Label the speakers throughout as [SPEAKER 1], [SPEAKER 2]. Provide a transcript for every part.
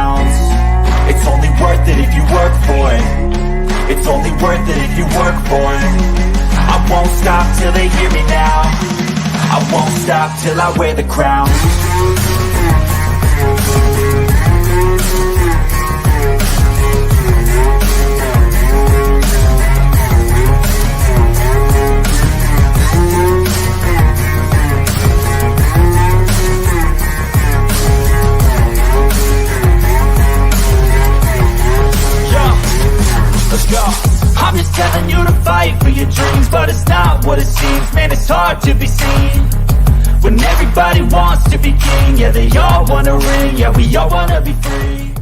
[SPEAKER 1] pounds. It's only worth it if you work for it. It's only worth it if you work for it. I won't stop till they hear me now. I won't stop till I wear the crown. Let's go. I'm just telling you to fight for your dreams, but it's not what it seems. Man, it's hard to be seen when everybody wants to be king. Yeah, they all want to ring. Yeah, we all want to be free.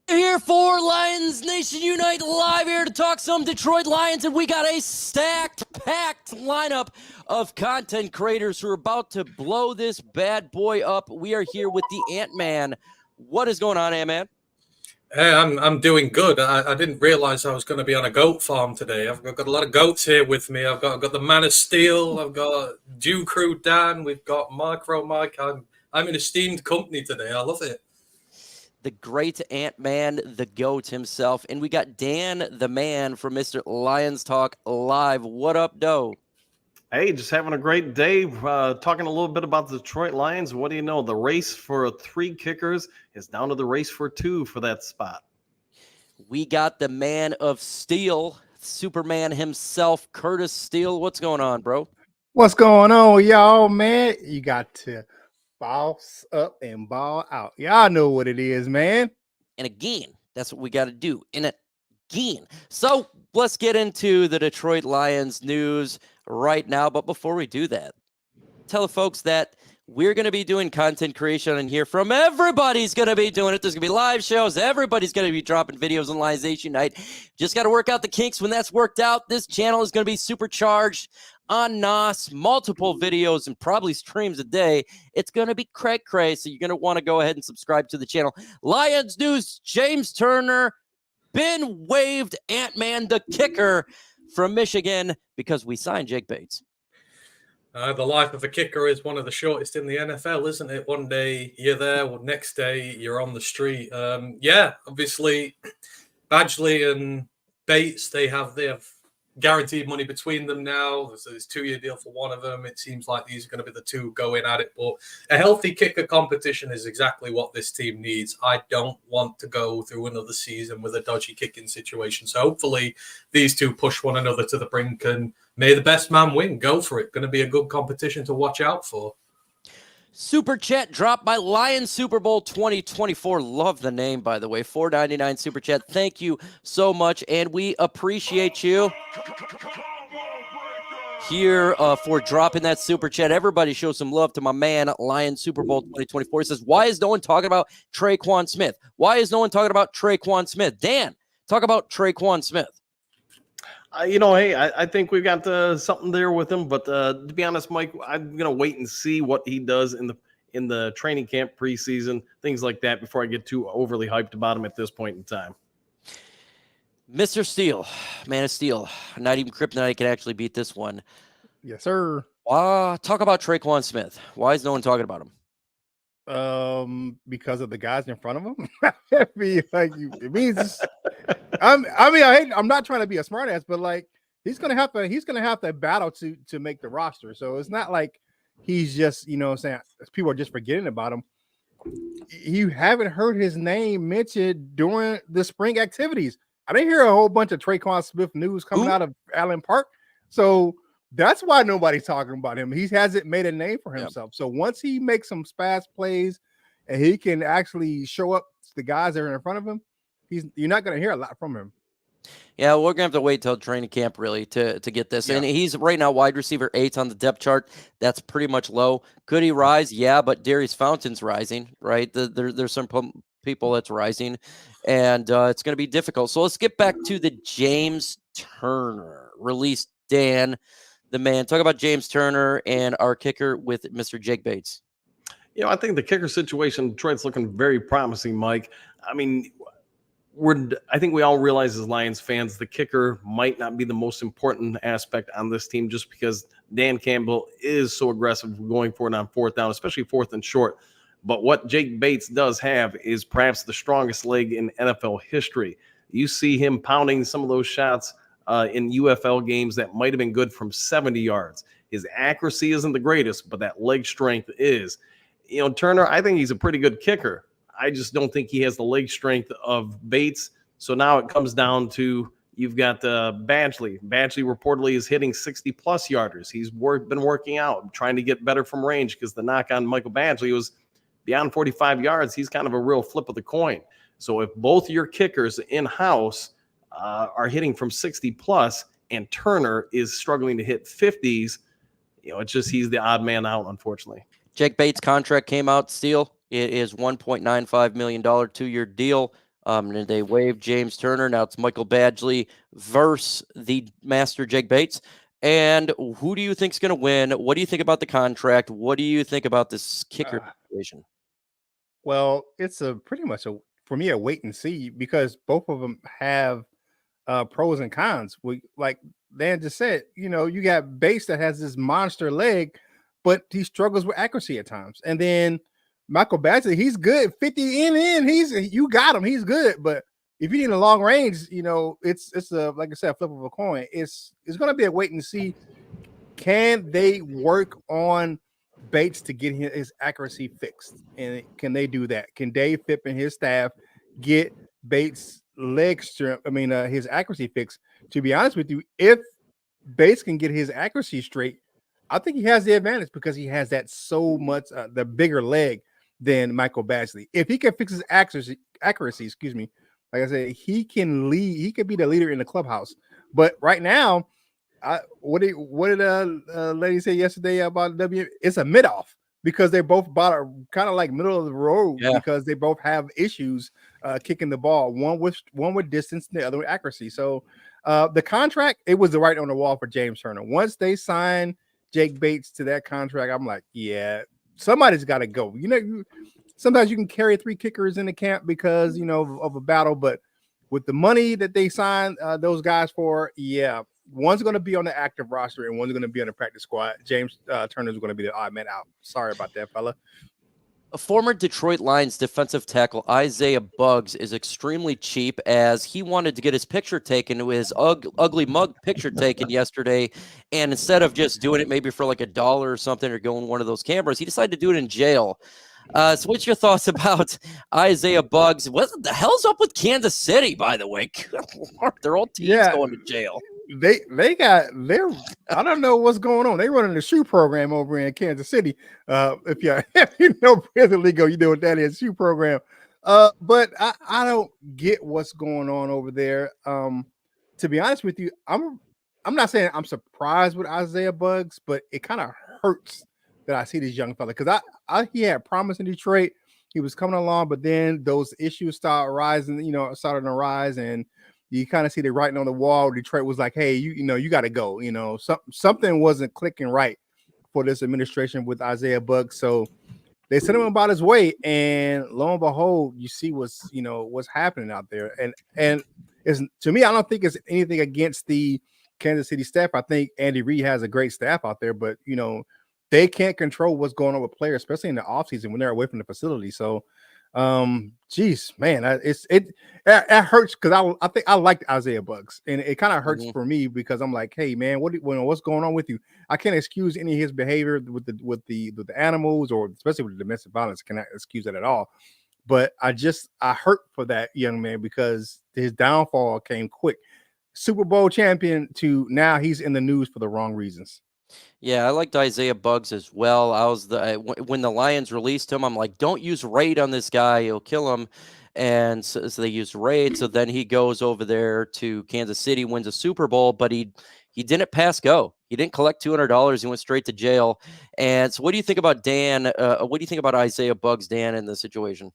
[SPEAKER 2] Here for Lions Nation Unite, live here to talk some Detroit Lions, and we got a stacked, packed lineup of content creators who are about to blow this bad boy up. We are here with the Ant-Man. What is going on, Ant-Man?
[SPEAKER 3] Hey, I'm doing good. I didn't realize I was going to be on a goat farm today. I've got a lot of goats here with me. I've got the Man of Steel. I've got Dew Crew Dan. We've got Micro Mike. I'm in esteemed company today. I love it.
[SPEAKER 2] The great Ant-Man, the GOAT himself. And we got Dan, the man, from Mr. Lions Talk Live. What up, Doe?
[SPEAKER 4] Hey, just having a great day. Talking a little bit about the Detroit Lions. What do you know? The race for 3 kickers is down to the race for 2 for that spot.
[SPEAKER 2] We got the Man of Steel, Superman himself, Curtis Steele. What's going on, bro?
[SPEAKER 5] What's going on, y'all, man? You got to boss up and ball out. Y'all know what it is, man.
[SPEAKER 2] And again, that's what we got to do. And again. So let's get into the Detroit Lions news right now. But before we do that, tell the folks that we're going to be doing content creation in here from everybody's going to be doing it. There's going to be live shows. Everybody's going to be dropping videos on Lions Nation Night. Just got to work out the kinks. When that's worked out, this channel is going to be supercharged on NOS, multiple videos and probably streams a day. It's going to be cray-cray, so you're going to want to go ahead and subscribe to the channel. Lions news, James Turner been waived. Ant-Man, the kicker from Michigan, because we signed Jake Bates.
[SPEAKER 3] The life of a kicker is one of the shortest in the NFL, isn't it? One day you're there, well, next day you're on the street. Yeah, obviously, Badgley and Bates, they have guaranteed money between them now. There's a 2-year deal for one of them. It seems like these are going to be the two going at it. But a healthy kicker competition is exactly what this team needs. I don't want to go through another season with a dodgy kicking situation. So hopefully these two push one another to the brink and may the best man win. Go for it. Going to be a good competition to watch out for.
[SPEAKER 2] Super chat dropped by Lions Super Bowl 2024. Love the name, by the way. $4.99 super chat. Thank you so much, and we appreciate you here for dropping that super chat. Everybody show some love to my man, Lions Super Bowl 2024. He says, why is no one talking about Traquan Smith? Why is no one talking about Traquan Smith? Dan, talk about Traquan Smith.
[SPEAKER 4] Hey, I think we've got something there with him. But to be honest, Mike, I'm going to wait and see what he does in the training camp, preseason, things like that, before I get too overly hyped about him at this point in time.
[SPEAKER 2] Mr. Steel, Man of Steel. Not even Kryptonite can actually beat this one.
[SPEAKER 5] Yes, sir.
[SPEAKER 2] Talk about Traquan Smith. Why is no one talking about him?
[SPEAKER 5] Because of the guys in front of him. It means I'm not trying to be a smartass, but like he's gonna have to battle to make the roster. So it's not like he's just, saying people are just forgetting about him. You haven't heard his name mentioned during the spring activities. I didn't hear a whole bunch of Traquan Smith news coming out of Allen Park. So that's why nobody's talking about him. He hasn't made a name for himself. Yep. So once he makes some spaz plays and he can actually show up to the guys that are in front of him, you're not going to hear a lot from him.
[SPEAKER 2] Yeah, we're going to have to wait till training camp really to get this. Yeah. And he's right now wide receiver 8 on the depth chart. That's pretty much low. Could he rise? Yeah, but Darius Fountain's rising, right? There's some people that's rising, and it's going to be difficult. So let's get back to the James Turner release. Dan, the man, talk about James Turner and our kicker with Mr. Jake Bates.
[SPEAKER 4] I think the kicker situation in Detroit's looking very promising, Mike. I mean, I think we all realize as Lions fans, the kicker might not be the most important aspect on this team just because Dan Campbell is so aggressive going for it on 4th down, especially 4th and short. But what Jake Bates does have is perhaps the strongest leg in NFL history. You see him pounding some of those shots in UFL games that might have been good from 70 yards. His accuracy isn't the greatest, but that leg strength is. Turner, I think he's a pretty good kicker. I just don't think he has the leg strength of Bates. So now it comes down to you've got Badgley. Badgley reportedly is hitting 60-plus yarders. He's been working out, trying to get better from range because the knock on Michael Badgley was beyond 45 yards. He's kind of a real flip of the coin. So if both your kickers in-house are hitting from 60-plus and Turner is struggling to hit 50s, it's just he's the odd man out, unfortunately.
[SPEAKER 2] Jake Bates' contract came out, Steele. It is $1.95 million 2-year deal. And they waived James Turner. Now it's Michael Badgley versus the master Jake Bates. And who do you think is going to win? What do you think about the contract? What do you think about this kicker situation?
[SPEAKER 5] Well, it's pretty much for me a wait and see because both of them have pros and cons. Like Dan just said, you got Bates that has this monster leg, but he struggles with accuracy at times. And then Michael Badgley, he's good. 50 in, you got him. He's good. But if you need a long range, it's a, like I said, a flip of a coin. It's going to be a wait and see. Can they work on Bates to get his accuracy fixed? And can they do that? Can Dave Phipp and his staff get Bates' leg strength? His accuracy fixed. To be honest with you, if Bates can get his accuracy straight, I think he has the advantage because he has that so much the bigger leg than Michael Badgley. If he can fix his accuracy, like I said, he can lead. He could be the leader in the clubhouse. But right now, what did lady say yesterday about W? It's a mid-off because they both kind of like middle of the road because they both have issues kicking the ball. One with distance, and the other with accuracy. So the contract, it was the writing on the wall for James Turner. Once they sign Jake Bates to that contract, I'm like, yeah, somebody's got to go. Sometimes you can carry 3 kickers in the camp because of a battle, but with the money that they signed those guys for, one's going to be on the active roster and one's going to be on the practice squad. James Turner is going to be the odd man out. Sorry about that, fella.
[SPEAKER 2] A former Detroit Lions defensive tackle, Isaiah Buggs, is extremely cheap as he wanted to get his picture taken with his ugly mug picture taken yesterday. And instead of just doing it maybe for like $1 or something or going one of those cameras, he decided to do it in jail. So what's your thoughts about Isaiah Buggs? What the hell's up with Kansas City, by the way? Their whole team's going to jail. I don't know what's going on. They running the shoe program over in Kansas City.
[SPEAKER 5] If you know Prison League, you know what that is, shoe program. But I don't get what's going on over there. To be honest with you, I'm not saying I'm surprised with Isaiah Buggs, but it kind of hurts that I see this young fella because he had promise in Detroit. He was coming along, but then those issues started to rise, and you kind of see the writing on the wall. Detroit was like, hey, you got to go. Something wasn't clicking right for this administration with Isaiah Buggs. So they sent him about his way, and lo and behold, you see what's happening out there. And it's, to me, I don't think it's anything against the Kansas City staff. I think Andy Reid has a great staff out there, but they can't control what's going on with players, especially in the offseason when they're away from the facility. So, geez, man, it hurts because I think I liked Isaiah Buggs, and it kind of hurts for me because I'm like, hey, man, what's going on with you? I can't excuse any of his behavior with the animals, or especially with the domestic violence. I cannot excuse that at all. But I hurt for that young man because his downfall came quick. Super Bowl champion to now he's in the news for the wrong reasons.
[SPEAKER 2] Yeah, I liked Isaiah Buggs as well. When the Lions released him, I'm like, don't use Raid on this guy. He'll kill him. And so they used Raid. So then he goes over there to Kansas City, wins a Super Bowl, but he didn't pass go. He didn't collect $200. He went straight to jail. And so what do you think about Dan? What do you think about Isaiah Buggs, Dan, in the situation?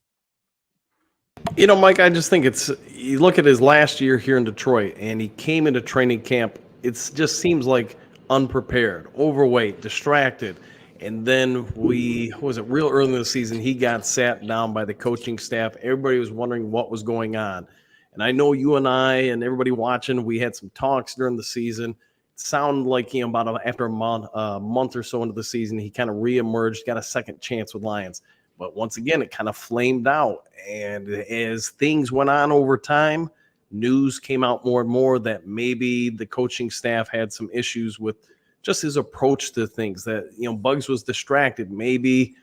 [SPEAKER 4] Mike, I just think you look at his last year here in Detroit, and he came into training camp. It just seems like unprepared, overweight, distracted. And then real early in the season, he got sat down by the coaching staff. Everybody was wondering what was going on. And I know you and I and everybody watching, we had some talks during the season. It sounded like after a month or so into the season, he kind of reemerged, got a second chance with Lions. But once again, it kind of flamed out. And as things went on over time, news came out more and more that maybe the coaching staff had some issues with just his approach to things, that, Bugs was distracted, maybe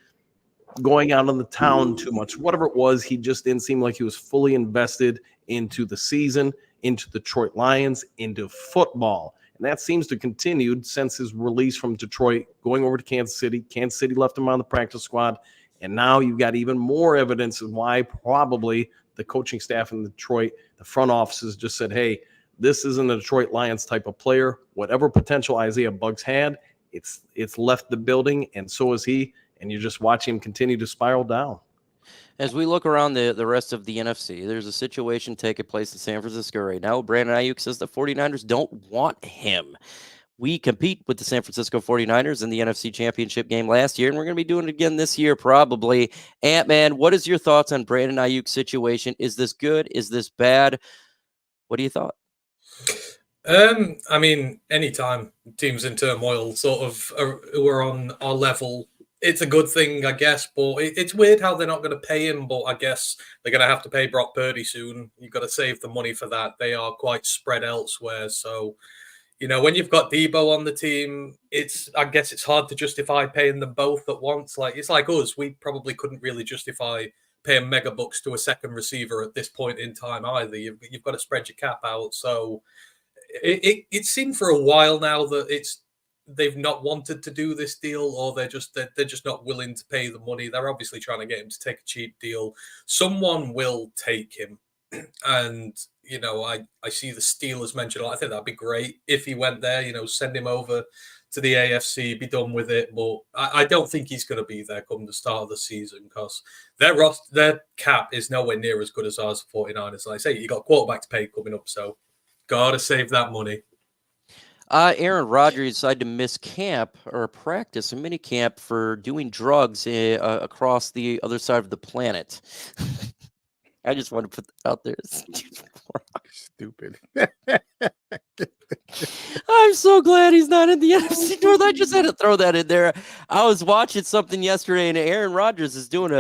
[SPEAKER 4] going out on the town too much, whatever it was. He just didn't seem like he was fully invested into the season, into the Detroit Lions, into football. And that seems to continue since his release from Detroit, going over to Kansas City. Kansas City left him on the practice squad. And now you've got even more evidence of why probably the coaching staff in Detroit, the front offices just said, hey, this isn't a Detroit Lions type of player. Whatever potential Isaiah Bugs had, it's left the building, and so is he. And you're just watching him continue to spiral down.
[SPEAKER 2] As we look around the rest of the NFC, there's a situation taking place in San Francisco right now. Brandon Aiyuk says the 49ers don't want him. We compete with the San Francisco 49ers in the NFC Championship game last year, and we're going to be doing it again this year probably. Ant-Man, what is your thoughts on Brandon Aiyuk's situation? Is this good? Is this bad? What do you thought?
[SPEAKER 3] I mean, anytime teams in turmoil sort of who are on our level, it's a good thing, I guess, but it's weird how they're not going to pay him, but I guess they're going to have to pay Brock Purdy soon. You've got to save the money for that. They are quite spread elsewhere. So, when you've got Debo on the team, I guess it's hard to justify paying them both at once. It's like us. We probably couldn't really justify paying mega bucks to a second receiver at this point in time either. You've got to spread your cap out. So it seemed for a while now that they've not wanted to do this deal, or they're just not willing to pay the money. They're obviously trying to get him to take a cheap deal. Someone will take him, and I see the Steelers mentioned. I think that'd be great if he went there. Send him over to the AFC, be done with it. But I don't think he's going to be there come the start of the season, because their cap is nowhere near as good as ours 49ers. Like I say, you got quarterback to pay coming up, so gotta save that money.
[SPEAKER 2] Aaron Rodgers decided to miss camp or practice, a mini camp, for doing drugs across the other side of the planet. I just want to put that out there.
[SPEAKER 5] Stupid.
[SPEAKER 2] I'm so glad he's not in the NFC North. I just had to throw that in there. I was watching something yesterday, and Aaron Rodgers is doing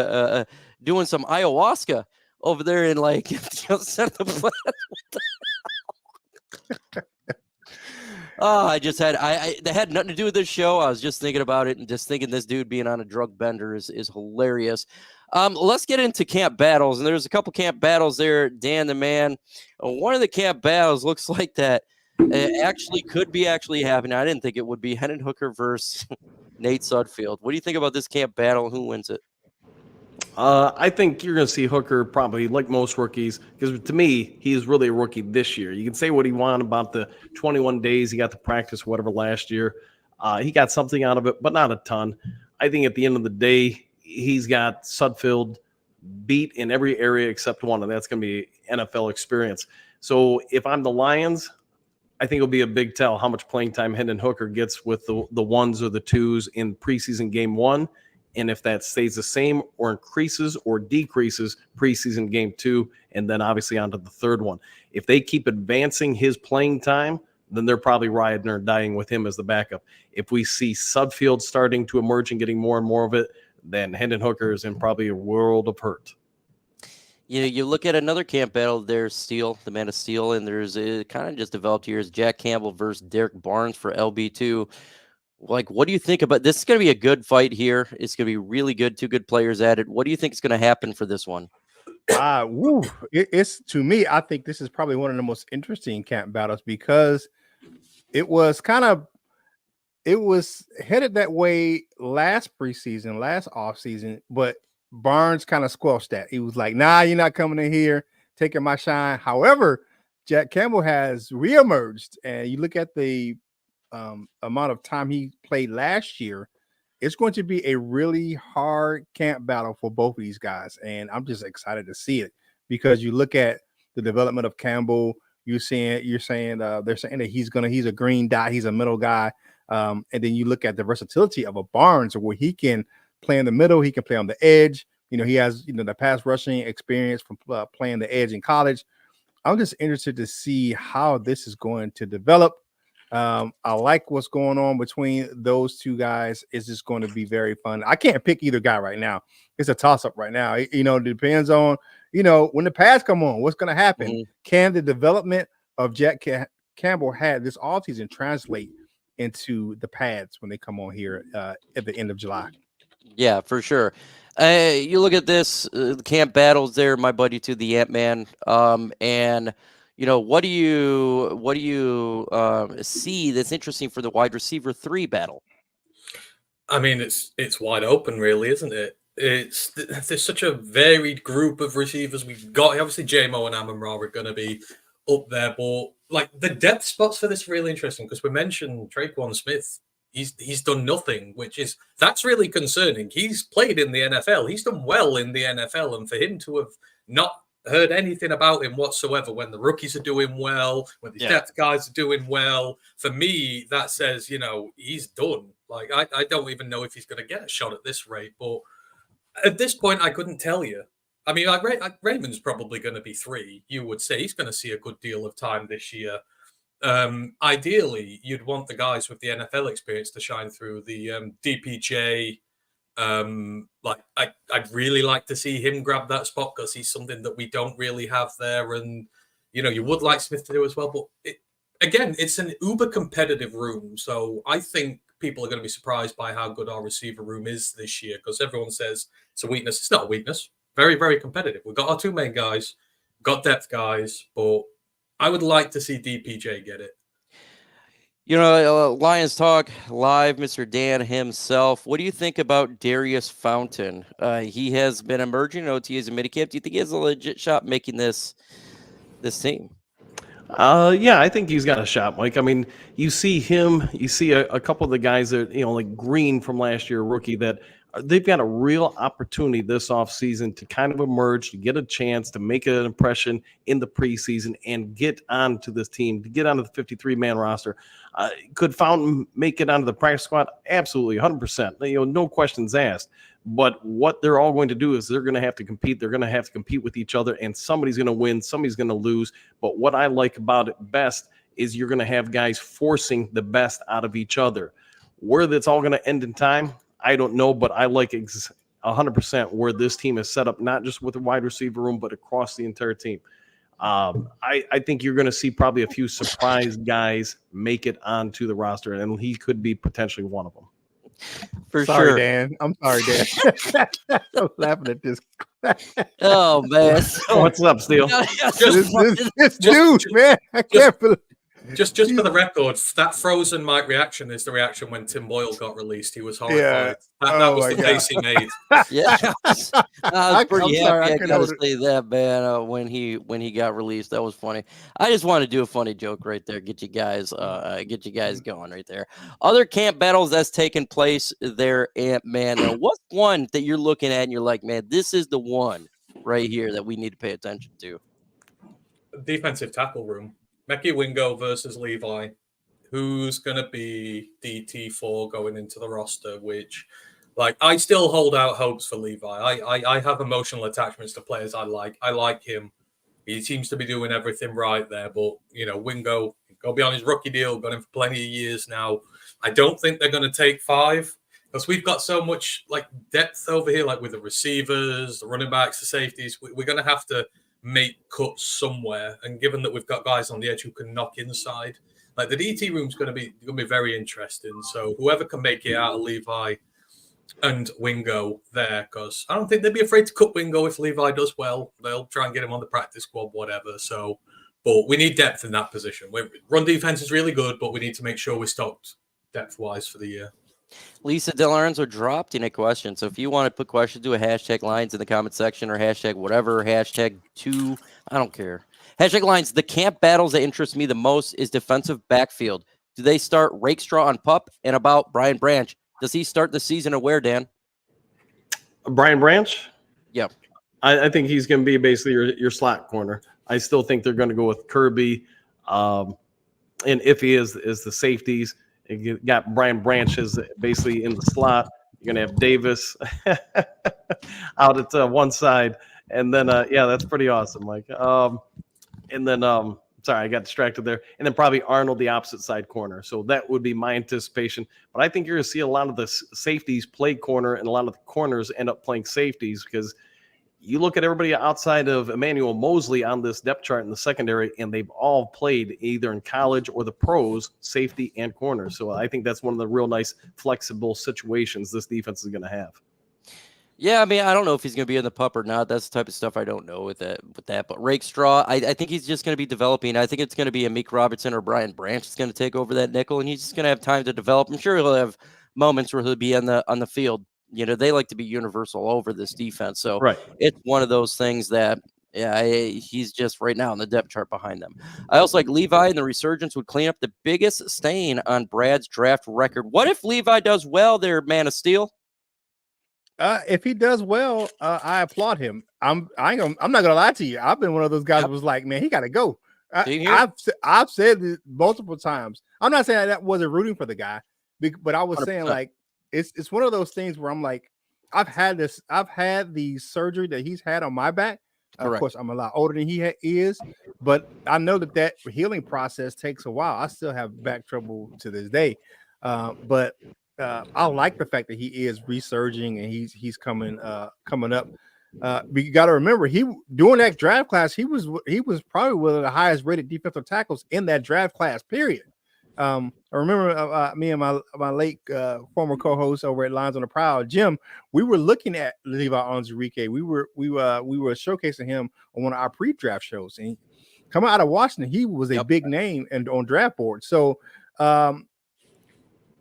[SPEAKER 2] doing some ayahuasca over there in the other side of the planet. Oh, that had nothing to do with this show. I was just thinking about it and just thinking this dude being on a drug bender is hilarious. Let's get into camp battles. And there's a couple camp battles there, Dan the man. One of the camp battles looks like that could be happening. I didn't think it would be. Hendon Hooker versus Nate Sudfeld. What do you think about this camp battle? Who wins it?
[SPEAKER 4] I think you're going to see Hooker probably, like most rookies, because to me, he is really a rookie this year. You can say what he wanted about the 21 days he got to practice, whatever, last year. He got something out of it, but not a ton. I think at the end of the day, he's got Sudfeld beat in every area except one, and that's going to be NFL experience. So if I'm the Lions, I think it'll be a big tell how much playing time Hendon Hooker gets with the ones or the twos in preseason game one. And if that stays the same or increases or decreases preseason game two, and then obviously onto the third one. If they keep advancing his playing time, then they're probably riding or dying with him as the backup. If we see Sudfeld starting to emerge and getting more and more of it, then Hendon Hooker is in probably a world of hurt.
[SPEAKER 2] You look at another camp battle, there's Steel, the man of Steel, and there's kind of just developed here is Jack Campbell versus Derek Barnes for LB2. What do you think about this? Is going to be a good fight here. It's going to be really good. Two good players at it. What do you think is going to happen for this one?
[SPEAKER 5] It's to me, I think this is probably one of the most interesting camp battles because it was headed that way last preseason, last offseason, but Barnes kind of squelched that. He was like, nah, you're not coming in here taking my shine. However, Jack Campbell has reemerged, and you look at the amount of time he played last year, it's going to be a really hard camp battle for both of these guys. And I'm just excited to see it because you look at the development of Campbell, they're saying that he's a green dot, he's a middle guy. And then you look at the versatility of a Barnes where he can play in the middle, he can play on the edge. He has, the pass rushing experience from playing the edge in college. I'm just interested to see how this is going to develop. I like what's going on between those two guys. It's just going to be very fun. I can't pick either guy right now. It's a toss-up right now. It depends on, when the pads come on, what's going to happen.
[SPEAKER 2] Mhm.
[SPEAKER 5] Can the development of Jack Campbell had this offseason translate into the pads when they come on here at the end of July?
[SPEAKER 2] Yeah, for sure. You look at this, the camp battles there, my buddy to the Ant-Man. And what do you see that's interesting for the wide receiver 3 battle?
[SPEAKER 3] I mean, it's wide open, really, isn't it? There's such a varied group of receivers we've got. Obviously, JMO and amon-ra are going to be up there, but like the depth spots for this are really interesting because we mentioned Traquan Smith. He's done nothing, that's really concerning. He's played in the NFL. He's done well in the NFL, and for him to have not heard anything about him whatsoever when the rookies are doing well, when the depth guys are doing well, for me, that says, he's done. Like, I don't even know if he's going to get a shot at this rate, but at this point, I couldn't tell you. I mean, Raymond's probably going to be 3. You would say he's going to see a good deal of time this year. Ideally, you'd want the guys with the NFL experience to shine through. The DPJ, I'd really like to see him grab that spot because he's something that we don't really have there. And, you would like Smith to do as well. But it's an uber competitive room. So I think people are going to be surprised by how good our receiver room is this year because everyone says it's a weakness. It's not a weakness. Very, very competitive. We've got our 2 main guys, got depth guys, but I would like to see DPJ get it.
[SPEAKER 2] Lions Talk Live, Mr. Dan himself. What do you think about Darius Fountain? He has been emerging in OTAs and minicamp. Do you think he has a legit shot making this team?
[SPEAKER 4] Yeah, I think he's got a shot, Mike. I mean, you see him, you see a couple of the guys that, like Green from last year, rookie, that they've got a real opportunity this offseason to kind of emerge, to get a chance to make an impression in the preseason and get onto this team, to get onto the 53-man roster. Could Fountain make it onto the practice squad? Absolutely, 100%. No questions asked. But what they're all going to do is they're going to have to compete. They're going to have to compete with each other, and somebody's going to win, somebody's going to lose. But what I like about it best is you're going to have guys forcing the best out of each other. Where that's all going to end in time, I don't know, but I like 100% where this team is set up, not just with the wide receiver room, but across the entire team. I think you're going to see probably a few surprise guys make it onto the roster, and he could be potentially one of them.
[SPEAKER 2] For
[SPEAKER 5] sorry,
[SPEAKER 2] sure.
[SPEAKER 5] Dan. I'm sorry, Dan. I'm laughing at this.
[SPEAKER 2] Oh, man.
[SPEAKER 4] What's up, Steele?
[SPEAKER 5] This dude, man. I can't believe.
[SPEAKER 3] Just for the record, that frozen mic reaction is the reaction when Tim Boyle got released. He was horrified.
[SPEAKER 5] Yeah.
[SPEAKER 3] That was the face he made.
[SPEAKER 2] Yeah, I was pretty
[SPEAKER 5] I'm sorry,
[SPEAKER 2] happy.
[SPEAKER 5] I
[SPEAKER 2] I
[SPEAKER 5] couldn't
[SPEAKER 2] gotta
[SPEAKER 5] hold it.
[SPEAKER 2] say that, man. When he got released, that was funny. I just want to do a funny joke right there. Get you guys going right there. Other camp battles that's taken place there, Ant-Man. Now, what's one that you're looking at and you're like, man, this is the one right here that we need to pay attention to?
[SPEAKER 3] Defensive tackle room. Mekhi Wingo versus Levi. Who's going to be DT4 going into the roster? Which, I still hold out hopes for Levi. I have emotional attachments to players I like. I like him. He seems to be doing everything right there. But, Wingo, go be on his rookie deal. Got him for plenty of years now. I don't think they're going to take 5 because we've got so much, depth over here, with the receivers, the running backs, the safeties. We're going to have to make cuts somewhere, and given that we've got guys on the edge who can knock inside, the DT room's going to be very interesting. So whoever can make it out of Levi and Wingo there, because I don't think they'd be afraid to cut Wingo if Levi does well. They'll try and get him on the practice squad, whatever. So, but we need depth in that position. Run defense is really good, but we need to make sure we're stocked depth-wise for the year.
[SPEAKER 2] Lisa DeLorenzo dropped in a question. So if you want to put questions, do a hashtag lines in the comment section or hashtag whatever, hashtag 2. I don't care. Hashtag lines. The camp battles that interest me the most is defensive backfield. Do they start Rakestraw on PUP? And about Brian Branch, does he start the season aware, Dan?
[SPEAKER 4] Brian Branch?
[SPEAKER 2] Yeah.
[SPEAKER 4] I think he's going to be basically your slot corner. I still think they're going to go with Kirby. And if he is the safeties. You got Brian Branch is basically in the slot. You're going to have Davis out at one side. And then, that's pretty awesome, Mike. And then Sorry, I got distracted there. And then probably Arnold, the opposite side corner. So that would be my anticipation. But I think you're going to see a lot of the safeties play corner and a lot of the corners end up playing safeties, because you look at everybody outside of Emmanuel Mosley on this depth chart in the secondary, and they've all played either in college or the pros, safety and corner. So I think that's one of the real nice flexible situations this defense is going to have.
[SPEAKER 2] Yeah, I mean, I don't know if he's going to be in the pup or not. That's the type of stuff I don't know with that. But Rakestraw, I think he's just going to be developing. I think it's going to be a Meek Robertson or Brian Branch that's going to take over that nickel, and he's just going to have time to develop. I'm sure he'll have moments where he'll be on the field. You know, they like to be universal over this defense. So It's one of those things that, yeah, he's just right now on the depth chart behind them. I also like Levi, and the resurgence would clean up the biggest stain on Brad's draft record. What if Levi does well there, Man of Steel?
[SPEAKER 5] If he does well, I applaud him. I'm not gonna lie to you. I've been one of those guys who was like, man, he got to go. I've said this multiple times. I'm not saying that wasn't rooting for the guy, but I was 100%. Saying like it's one of those things where I'm like, I've had the surgery that he's had on my back. Of course, I'm a lot older than he is, but I know that healing process takes a while. I still have back trouble to this day, but I like the fact that he is resurging and he's coming up. You got to remember, during that draft class, he was probably one of the highest rated defensive tackles in that draft class. Period. I remember me and my late former co-host over at Lines on the Prowl, Jim. We were looking at Levi Onwuzurike. We were showcasing him on one of our pre-draft shows, and coming out of Washington, he was a big name and on draft board. So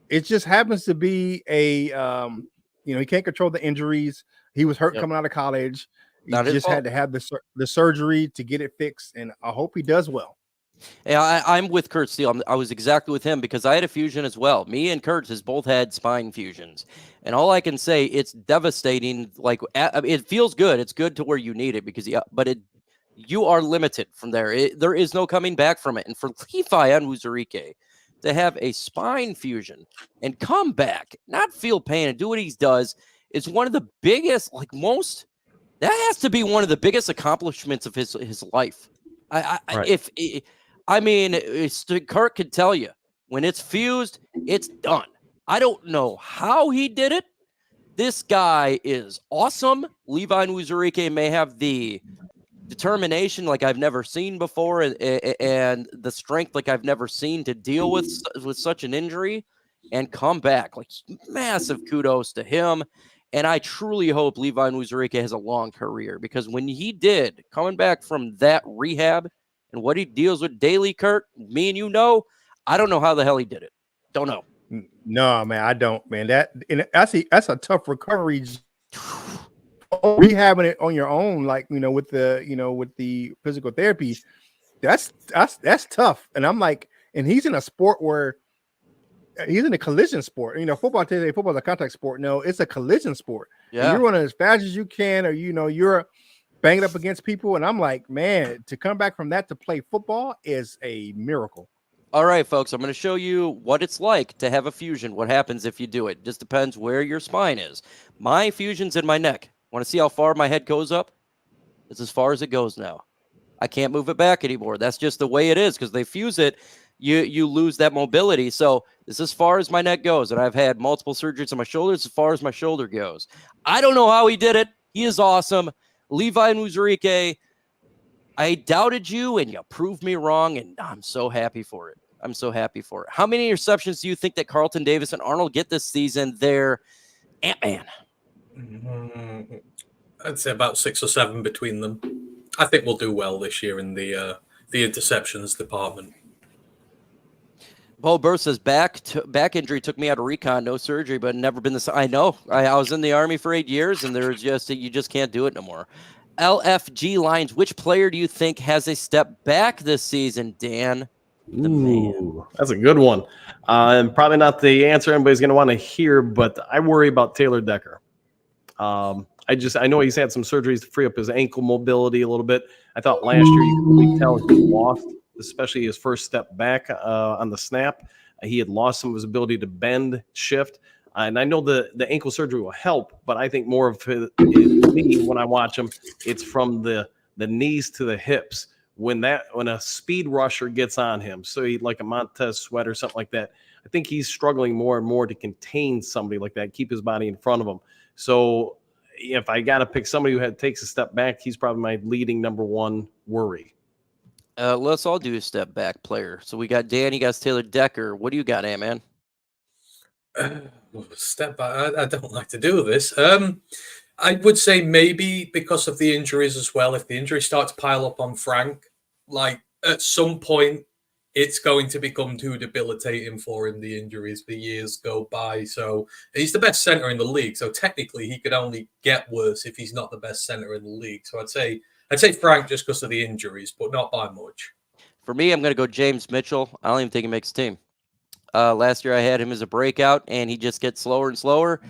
[SPEAKER 5] it just happens to be he can't control the injuries. He was hurt coming out of college. He just had to have the surgery to get it fixed, and I hope he does well.
[SPEAKER 2] Yeah, I'm with Kurt Steele. I was exactly with him because I had a fusion as well. Me and Kurt has both had spine fusions, and all I can say, it's devastating. Like, it feels good. It's good to where you need it but you are limited from there. There is no coming back from it. And for Levi Onwuzurike to have a spine fusion and come back, not feel pain, and do what he does is one of the biggest, that has to be one of the biggest accomplishments of his life. Kurt could tell you, when it's fused, it's done. I don't know how he did it. This guy is awesome. Levi Onwuzurike may have the determination like I've never seen before, and the strength like I've never seen to deal with such an injury and come back. Like, massive kudos to him. And I truly hope Levi Onwuzurike has a long career, because when he did, coming back from that rehab and what he deals with daily, Kurt, me and I don't know how the hell he did it. Don't know.
[SPEAKER 5] No, man, I don't, man. That's a tough recovery. Rehabbing it on your own, with the physical therapy, that's tough. And I'm like, and he's in a sport where he's in a collision sport. Football today, football is a contact sport. No, it's a collision sport. Yeah, and you're running as fast as you can, or you're banging up against people. And I'm like, man, to come back from that to play football is a miracle.
[SPEAKER 2] All right, folks, I'm going to show you what it's like to have a fusion. What happens if you do it? Just depends where your spine is. My fusion's in my neck. Want to see how far my head goes up? It's as far as it goes now. I can't move it back anymore. That's just the way it is, because they fuse it. You lose that mobility. So this is as far as my neck goes, and I've had multiple surgeries on my shoulders as far as my shoulder goes. I don't know how he did it. He is awesome. Levi Onwuzurike, I doubted you, and you proved me wrong, and I'm so happy for it. How many interceptions do you think that Carlton Davis and Arnold get this season? They're Ant-Man.
[SPEAKER 3] I'd say about 6 or 7 between them. I think we'll do well this year in the interceptions department.
[SPEAKER 2] Paul Burr says back injury took me out of recon, no surgery, but never been the. I know. I was in the Army for 8 years, and there's you just can't do it no more. LFG Lines, which player do you think has a step back this season, Dan?
[SPEAKER 4] Ooh, that's a good one. And probably not the answer anybody's going to want to hear, but I worry about Taylor Decker. I know he's had some surgeries to free up his ankle mobility a little bit. I thought last year you could really tell he lost, especially his first step back on the snap. He had lost some of his ability to bend, shift. And I know the ankle surgery will help, but I think more of me when I watch him, it's from the knees to the hips, when a speed rusher gets on him, so he like a Montez Sweat or something like that, I think he's struggling more and more to contain somebody like that, keep his body in front of him. So if I got to pick somebody who takes a step back, he's probably my leading number one worry.
[SPEAKER 2] Let's all do a step back player. So we got Dan, you got Taylor Decker. What do you got, Ant-Man?
[SPEAKER 3] Step back. I don't like to do this. I would say maybe because of the injuries as well. If the injuries start to pile up on Frank, like at some point, it's going to become too debilitating for him, the injuries, the years go by. So he's the best center in the league. So technically he could only get worse if he's not the best center in the league. So I'd say Frank just because of the injuries, but not by much.
[SPEAKER 2] For me, I'm going to go James Mitchell. I don't even think he makes the team. Last year I had him as a breakout, and he just gets slower and slower.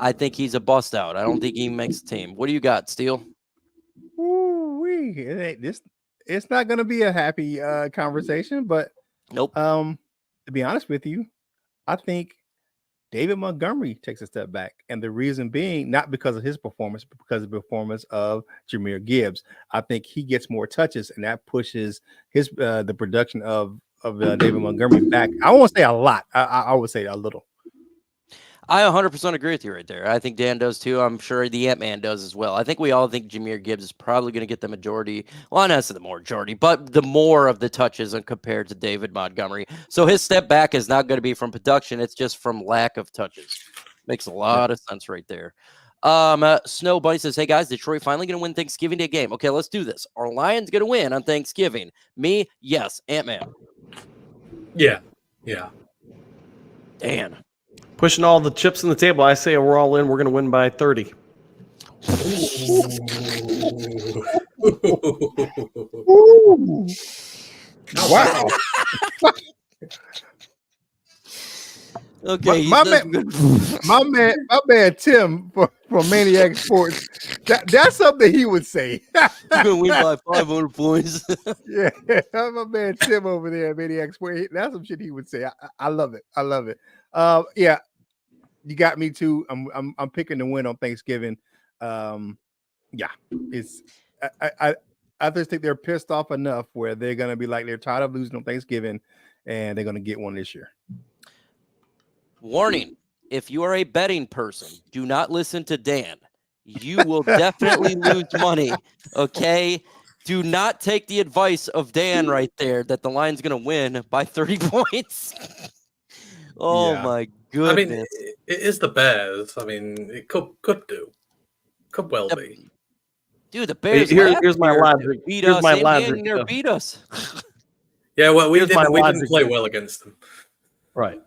[SPEAKER 2] I think he's a bust out. I don't think he makes the team. What do you got, Steele?
[SPEAKER 5] It's not going to be a happy conversation, but
[SPEAKER 2] nope.
[SPEAKER 5] To be honest with you, I think David Montgomery takes a step back, and the reason being not because of his performance, but because of the performance of Jahmyr Gibbs. I think he gets more touches, and that pushes his the production of David Montgomery back. I won't say a lot. I would say a little.
[SPEAKER 2] I 100% agree with you right there. I think Dan does too. I'm sure the Ant-Man does as well. I think we all think Jahmyr Gibbs is probably going to get the majority. Well, not the majority, but the more of the touches compared to David Montgomery. So his step back is not going to be from production. It's just from lack of touches. Makes a lot of sense right there. Snow Bunny says, hey guys, Detroit finally going to win Thanksgiving Day game. Okay, let's do this. Are Lions going to win on Thanksgiving? Me? Yes. Ant-Man?
[SPEAKER 3] Yeah.
[SPEAKER 2] Dan?
[SPEAKER 4] Pushing all the chips on the table, I say we're all in. We're going to win by 30.
[SPEAKER 5] Wow.
[SPEAKER 2] Okay,
[SPEAKER 5] my man Tim from Maniac Sports. That's something he would say.
[SPEAKER 2] We're gonna win by 500 points.
[SPEAKER 5] Yeah, my man Tim over there at Maniac Sports. That's some shit he would say. I love it. Yeah, you got me too. I'm picking the win on Thanksgiving. Yeah, it's I just think they're pissed off enough where they're gonna be like they're tired of losing on Thanksgiving, and they're gonna get one this year.
[SPEAKER 2] Warning, if you are a betting person, do not listen to Dan. You will definitely lose money, okay? Do not take the advice of Dan right there that the line's going to win by 30 points. My goodness.
[SPEAKER 3] I mean, it is the Bears. I mean, it could do. Could well be.
[SPEAKER 2] Dude, the Bears
[SPEAKER 4] here's my logic.
[SPEAKER 2] Beat
[SPEAKER 4] here's
[SPEAKER 2] us.
[SPEAKER 4] my
[SPEAKER 2] and
[SPEAKER 4] logic.
[SPEAKER 2] Beat us.
[SPEAKER 3] Yeah, well, we didn't play well against them.
[SPEAKER 4] Right.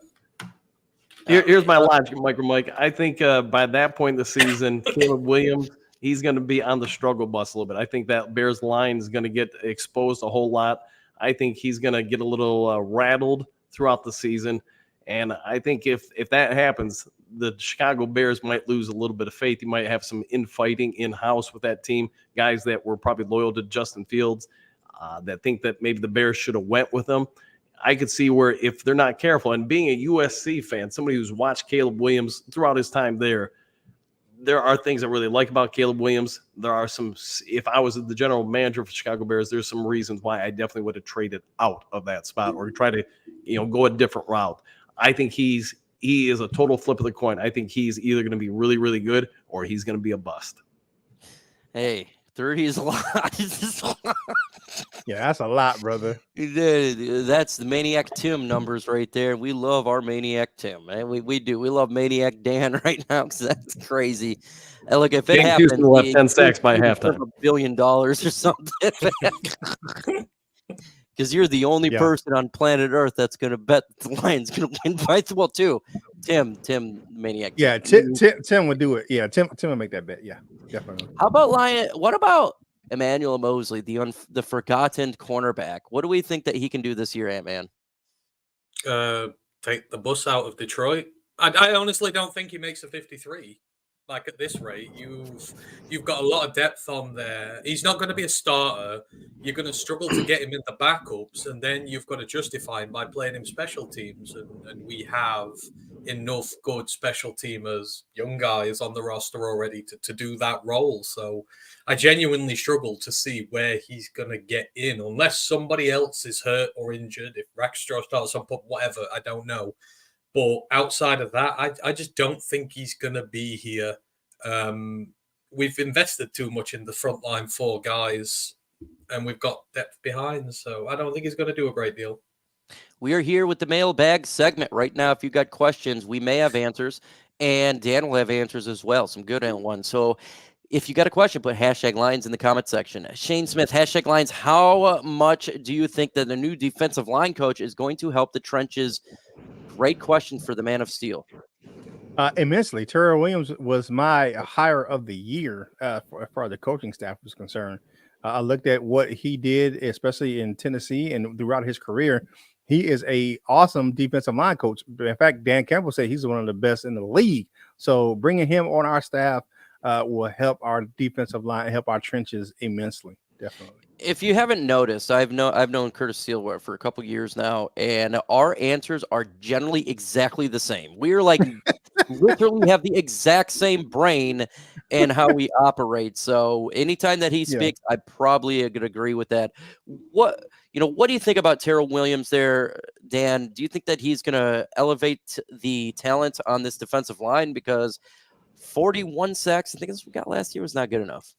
[SPEAKER 4] Here's my logic, Mike. I think by that point in the season, Caleb Williams, he's going to be on the struggle bus a little bit. I think that Bears line is going to get exposed a whole lot. I think he's going to get a little rattled throughout the season. And I think if that happens, the Chicago Bears might lose a little bit of faith. You might have some infighting in-house with that team, guys that were probably loyal to Justin Fields that think that maybe the Bears should have went with them. I could see where if they're not careful, and being a USC fan, somebody who's watched Caleb Williams throughout his time there are things I really like about Caleb Williams. There are some, if I was the general manager for Chicago Bears, there's some reasons why I definitely would have traded out of that spot or try to, go a different route. I think he is a total flip of the coin. I think he's either going to be really, really good or he's going to be a bust.
[SPEAKER 2] Hey, 30 is a lot.
[SPEAKER 5] Yeah, that's a lot, brother.
[SPEAKER 2] That's the Maniac Tim numbers right there. We love our Maniac Tim, man. We do. We love Maniac Dan right now because that's crazy. And look, if it happens,
[SPEAKER 4] we'll have 10 sacks by halftime.
[SPEAKER 2] $1 billion or something. Because you're the only person on planet Earth that's going to bet the Lions going to win by two. Tim, Maniac.
[SPEAKER 5] Yeah, Tim would do it. Yeah, Tim would make that bet. Yeah, definitely.
[SPEAKER 2] How about Lion? What about Emmanuel Mosley, the forgotten cornerback? What do we think that he can do this year, Ant-Man?
[SPEAKER 3] Take the bus out of Detroit. I honestly don't think he makes a 53. Like at this rate, you've got a lot of depth on there. He's not going to be a starter. You're going to struggle to get him in the backups, and then you've got to justify him by playing him special teams. And we have enough good special teamers, young guys on the roster already to do that role. So I genuinely struggle to see where he's going to get in unless somebody else is hurt or injured. If Rackstraw starts on put whatever, I don't know. But outside of that, I just don't think he's going to be here. We've invested too much in the frontline 4 guys, and we've got depth behind. So I don't think he's going to do a great deal.
[SPEAKER 2] We are here with the mailbag segment right now. If you got questions, we may have answers, and Dan will have answers as well, some good ones. So if you got a question, put #Lions in the comment section. Shane Smith, #Lions. How much do you think that the new defensive line coach is going to help the trenches? Great question for the Man of Steel.
[SPEAKER 5] Immensely. Terrell Williams was my hire of the year for the coaching staff was concerned. I looked at what he did, especially in Tennessee and throughout his career. He is a awesome defensive line coach. In fact, Dan Campbell said he's one of the best in the league. So bringing him on our staff will help our defensive line, help our trenches immensely. Definitely.
[SPEAKER 2] If you haven't noticed, I've known Curtis Steele for a couple years now, and our answers are generally exactly the same. We're like literally have the exact same brain and how we operate. So anytime that he speaks, I probably could agree with that. What do you think about Terrell Williams there, Dan? Do you think that he's going to elevate the talent on this defensive line? Because 41 sacks, I think that's what we got last year, was not good enough.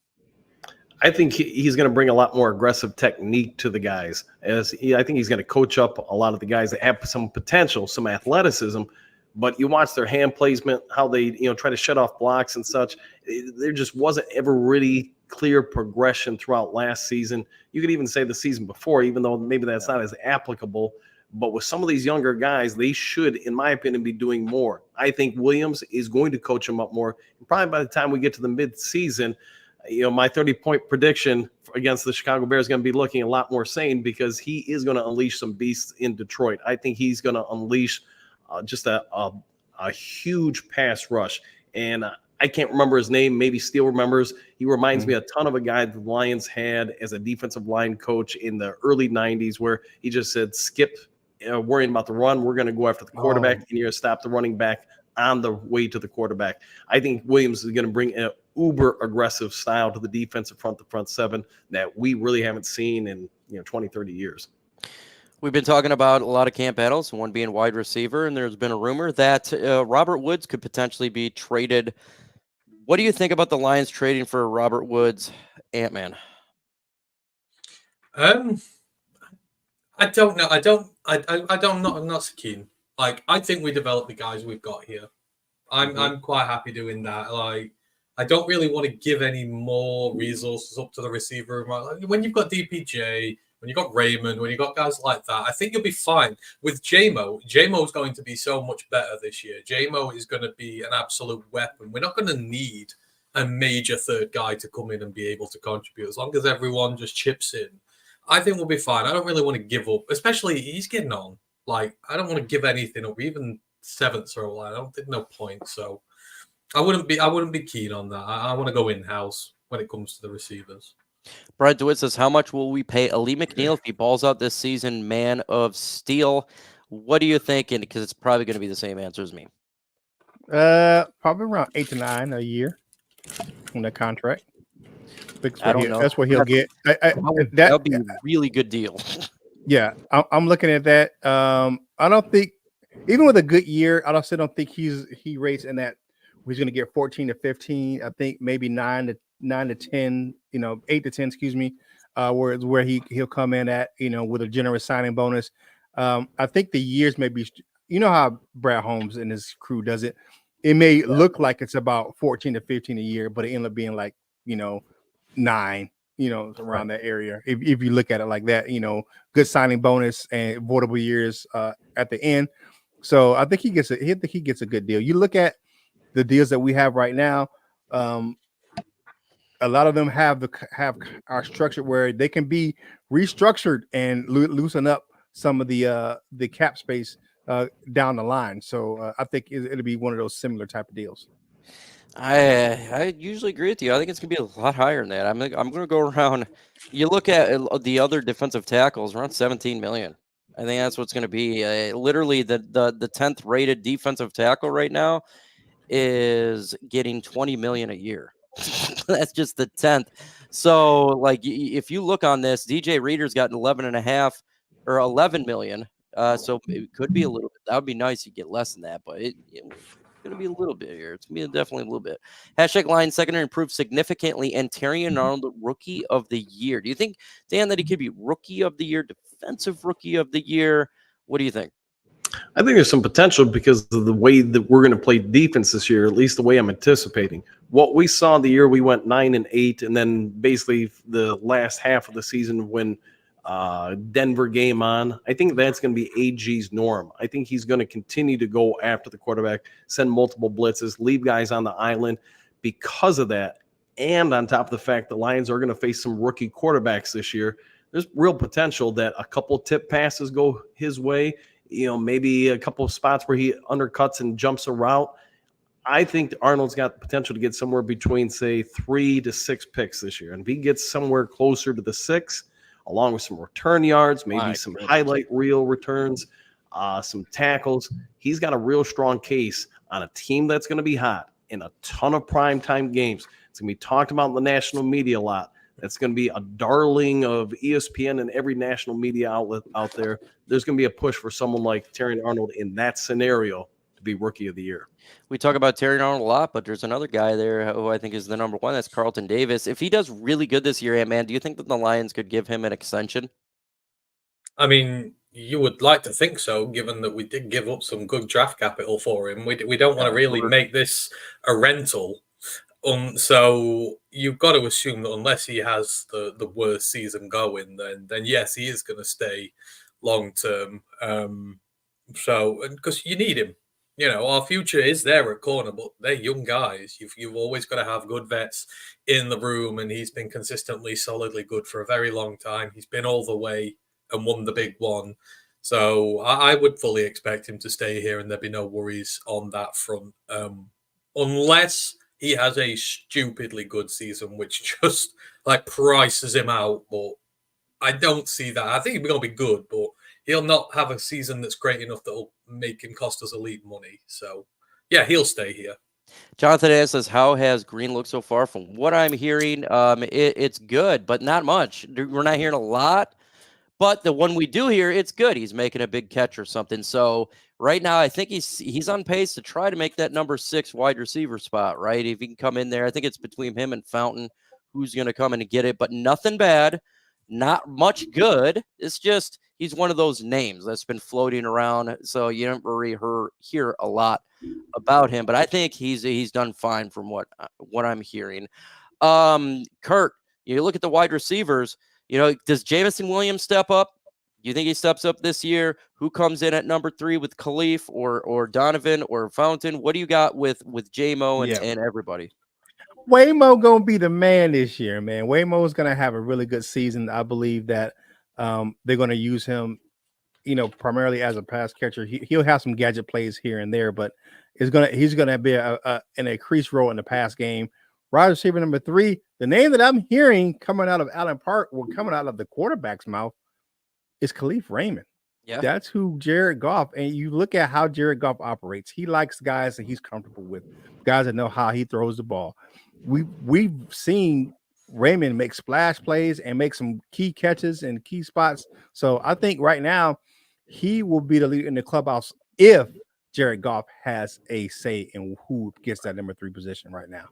[SPEAKER 4] I think he's going to bring a lot more aggressive technique to the guys. I think he's going to coach up a lot of the guys that have some potential, some athleticism, but you watch their hand placement, how they try to shut off blocks and such. There just wasn't ever really clear progression throughout last season. You could even say the season before, even though maybe that's not as applicable. But with some of these younger guys, they should, in my opinion, be doing more. I think Williams is going to coach them up more. And probably by the time we get to the mid-season, my 30-point prediction against the Chicago Bears is going to be looking a lot more sane because he is going to unleash some beasts in Detroit. I think he's going to unleash just a huge pass rush. And I can't remember his name. Maybe Steele remembers. He reminds me a ton of a guy the Lions had as a defensive line coach in the early 90s where he just said, skip worrying about the run. We're going to go after the quarterback, and you're going to stop the running back on the way to the quarterback. I think Williams is going to bring an uber aggressive style to the defensive front, the front seven that we really haven't seen in 20, 30 years.
[SPEAKER 2] We've been talking about a lot of camp battles, one being wide receiver, and there's been a rumor that Robert Woods could potentially be traded. What do you think about the Lions trading for Robert Woods, Ant-Man?
[SPEAKER 3] I don't know. I'm not so keen. Like, I think we develop the guys we've got here. I'm quite happy doing that. Like, I don't really want to give any more resources up to the receiver. When you've got DPJ, when you've got Raymond, when you've got guys like that, I think you'll be fine. With JMO, JMO's going to be so much better this year. JMO is going to be an absolute weapon. We're not going to need a major third guy to come in and be able to contribute. As long as everyone just chips in, I think we'll be fine. I don't really want to give up, especially he's getting on. Like, I don't want to give anything up, even seventh or line. I don't think no point. So I wouldn't be keen on that. I want to go in-house when it comes to the receivers.
[SPEAKER 2] Brian DeWitt says, how much will we pay Alim McNeill if he balls out this season? Man of Steel. What do you think? And because it's probably going to be the same answer as me.
[SPEAKER 5] Probably around 8 to 9 a year on that contract.
[SPEAKER 2] I don't know.
[SPEAKER 5] That's what he'll get.
[SPEAKER 2] That would be a really good deal.
[SPEAKER 5] Yeah, I'm looking at that. I don't think, even with a good year, I still don't think he rates in that he's going to get 14 to 15. I think maybe 9 to 10, 8 to 10, excuse me, where he'll come in at, with a generous signing bonus. I think the years may be, how Brad Holmes and his crew does it. It may look like it's about 14 to 15 a year, but it ended up being like, 9. Around that area. If you look at it like that, good signing bonus and avoidable years at the end. So I think he gets a good deal. You look at the deals that we have right now. A lot of them are structured where they can be restructured and loosen up some of the cap space down the line. So I think it'll be one of those similar type of deals.
[SPEAKER 2] I usually agree with you. I think it's going to be a lot higher than that. I'm going to go around. You look at the other defensive tackles, around $17 million. I think that's what's going to be. Literally, the 10th rated defensive tackle right now is getting $20 million a year. That's just the 10th. So, like, if you look on this, DJ Reader's gotten 11.5 or 11 million. So it could be a little bit. That would be nice. You get less than that, but it's going to be a little bit here. It's going to be definitely a little bit. Hashtag Lions secondary improved significantly, and Terrion Arnold, rookie of the year. Do you think, Dan, that he could be rookie of the year, defensive rookie of the year? What do you think?
[SPEAKER 4] I think there's some potential because of the way that we're going to play defense this year, at least the way I'm anticipating. What we saw the year we went 9-8, and then basically the last half of the season when Denver game on, I think that's going to be AG's norm. I think he's going to continue to go after the quarterback, send multiple blitzes, leave guys on the island because of that. And on top of the fact the Lions are going to face some rookie quarterbacks this year, there's real potential that a couple tip passes go his way. Maybe a couple of spots where he undercuts and jumps a route. I think Arnold's got the potential to get somewhere between, say, 3 to 6 picks this year. And if he gets somewhere closer to the 6, along with some return yards, maybe some highlight reel returns, some tackles, he's got a real strong case on a team that's going to be hot in a ton of primetime games. It's going to be talked about in the national media a lot. That's going to be a darling of ESPN and every national media outlet out there. There's going to be a push for someone like Terrion Arnold in that scenario to be rookie of the year.
[SPEAKER 2] We talk about Terrion Arnold a lot, but there's another guy there who I think is the number one. That's Carlton Davis. If he does really good this year, man, do you think that the Lions could give him an extension?
[SPEAKER 3] I mean, you would like to think so, given that we did give up some good draft capital for him. We don't want to really make this a rental. So you've got to assume that unless he has the worst season going, then yes, he is going to stay long term. So because you need him, our future is there at corner, but they're young guys. You've always got to have good vets in the room, and he's been consistently, solidly good for a very long time. He's been all the way and won the big one. So I would fully expect him to stay here, and there'd be no worries on that front, unless he has a stupidly good season, which just prices him out. But I don't see that. I think he's going to be good, but he'll not have a season that's great enough that'll make him cost us elite money. So, yeah, he'll stay here.
[SPEAKER 2] Jonathan asks, how has Green looked so far? From what I'm hearing, it's good, but not much. We're not hearing a lot. But the one we do hear, it's good. He's making a big catch or something. So right now, I think he's on pace to try to make that number 6 wide receiver spot, right? If he can come in there, I think it's between him and Fountain who's going to come in and get it. But nothing bad, not much good. It's just he's one of those names that's been floating around. So you don't really hear a lot about him. But I think he's done fine from what I'm hearing. Kurt, you look at the wide receivers. Does Jameson Williams step up? Do you think he steps up this year? Who comes in at number 3 with Kalif or Donovan or Fountain? What do you got with J-Mo and everybody?
[SPEAKER 5] Waymo gonna be the man this year, man. Waymo's gonna have a really good season. I believe that they're gonna use him, primarily as a pass catcher. He'll have some gadget plays here and there, but he's gonna be an increased role in the pass game. Wide receiver number 3, the name that I'm hearing coming out of Allen Park or coming out of the quarterback's mouth is Kalif Raymond. Yeah, that's who Jared Goff. And you look at how Jared Goff operates. He likes guys that he's comfortable with, guys that know how he throws the ball. We've seen Raymond make splash plays and make some key catches and key spots. So I think right now he will be the leader in the clubhouse if Jared Goff has a say in who gets that number 3 position right now.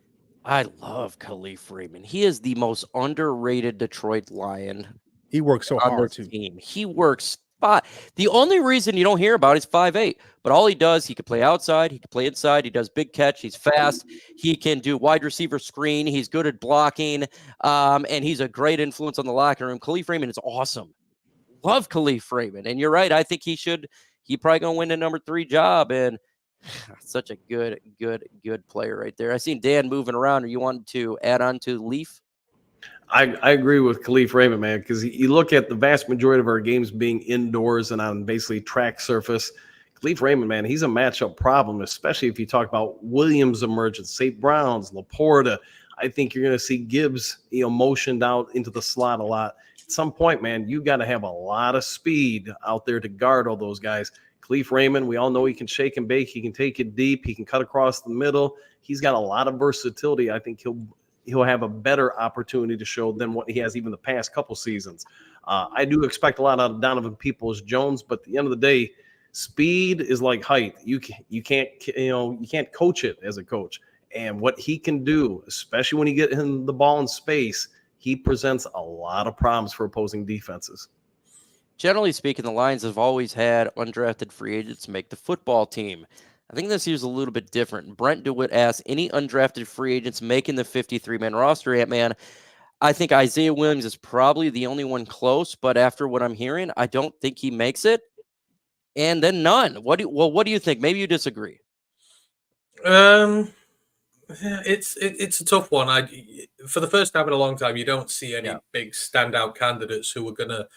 [SPEAKER 2] I love Kalif Raymond. He is the most underrated Detroit Lion.
[SPEAKER 5] He works so hard too.
[SPEAKER 2] Team. He works spot. The only reason you don't hear about it is 5'8", but all he does, he can play outside, he can play inside, he does big catch, he's fast, he can do wide receiver screen, he's good at blocking, and he's a great influence on the locker room. Kalif Raymond is awesome. Love Kalif Raymond, and you're right. I think he probably gonna win the number 3 job, and such a good player right there. I seen Dan moving around. Or you want to add on to Leaf?
[SPEAKER 4] I agree with Kalif Raymond, man, because you look at the vast majority of our games being indoors and on basically track surface. Kalif Raymond, man, he's a matchup problem, especially if you talk about Williams' emergence, St. Brown's, Laporta. I think you're going to see Gibbs, motioned out into the slot a lot. at some point, man, you got to have a lot of speed out there to guard all those guys. Kalif Raymond, we all know he can shake and bake. He can take it deep. He can cut across the middle. He's got a lot of versatility. I think he'll have a better opportunity to show than what he has even the past couple seasons. I do expect a lot out of Donovan Peoples-Jones, but at the end of the day, speed is like height. You can't coach it as a coach. And what he can do, especially when you get him the ball in space, he presents a lot of problems for opposing defenses.
[SPEAKER 2] Generally speaking, the Lions have always had undrafted free agents make the football team. I think this year's a little bit different. Brent DeWitt asks, any undrafted free agents making the 53-man roster, Ant-Man? I think Isaiah Williams is probably the only one close, but after what I'm hearing, I don't think he makes it. And then none. What do you think? Maybe you disagree.
[SPEAKER 3] It's a tough one. For the first time in a long time, you don't see any big standout candidates who are going to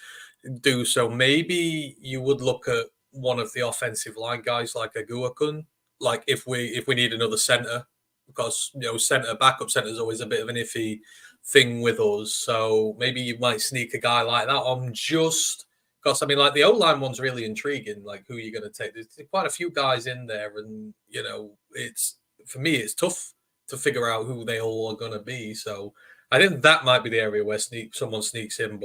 [SPEAKER 3] do so. Maybe you would look at one of the offensive line guys like Aguakun, like if we need another center, because backup center is always a bit of an iffy thing with us. So maybe you might sneak a guy like that on, just because like the O-line one's really intriguing. Like, who are you going to take? There's quite a few guys in there, and for me it's tough to figure out who they all are going to be. So I think that might be the area where someone sneaks in,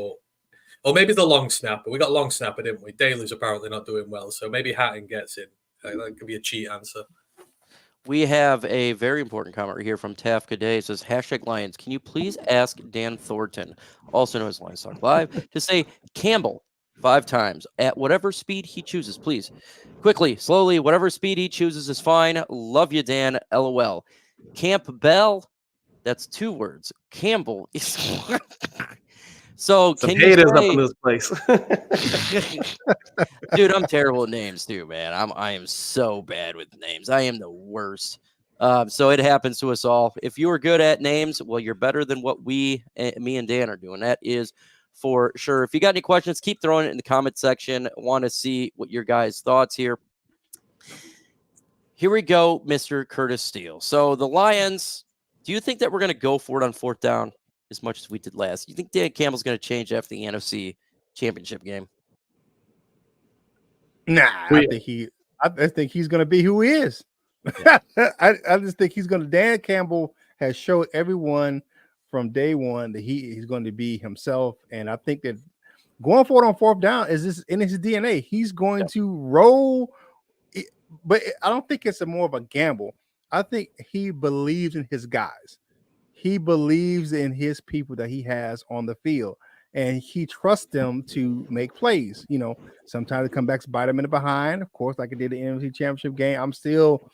[SPEAKER 3] or maybe the long snapper. We got long snapper, didn't we? Daly's apparently not doing well, so maybe Hatton gets in. That could be a cheat answer.
[SPEAKER 2] We have a very important comment right here from Tafka Day. It says, #Lions. Can you please ask Dan Thornton, also known as Lions Talk Live, to say Campbell 5 times at whatever speed he chooses, please. Quickly, slowly, whatever speed he chooses is fine. Love you, Dan. LOL. Campbell, that's 2 words. Campbell is so
[SPEAKER 4] Some
[SPEAKER 2] can you
[SPEAKER 4] haters
[SPEAKER 2] say,
[SPEAKER 4] up in this place.
[SPEAKER 2] dude, I'm terrible at names too, man. I am so bad with names. I am the worst. So it happens to us all. If you are good at names, well, you're better than what me and Dan are doing. That is for sure. If you got any questions, keep throwing it in the comment section. Want to see what your guys' thoughts here. Here we go, Mr. Curtis Steele. So the Lions, do you think that we're going to go for it on 4th down as much as we did last? You think Dan Campbell's going to change after the NFC Championship game?
[SPEAKER 5] Nah, I think he's going to be who he is. Yeah. I just think he's going to. Dan Campbell has showed everyone from day one that he's going to be himself, and I think that going for it on 4th down is just in his DNA. He's going to roll. But I don't think it's more of a gamble. I think he believes in his guys. He believes in his people that he has on the field, and he trusts them to make plays. Sometimes the comebacks bite him in the behind, of course, like it did the NFC Championship game. I'm still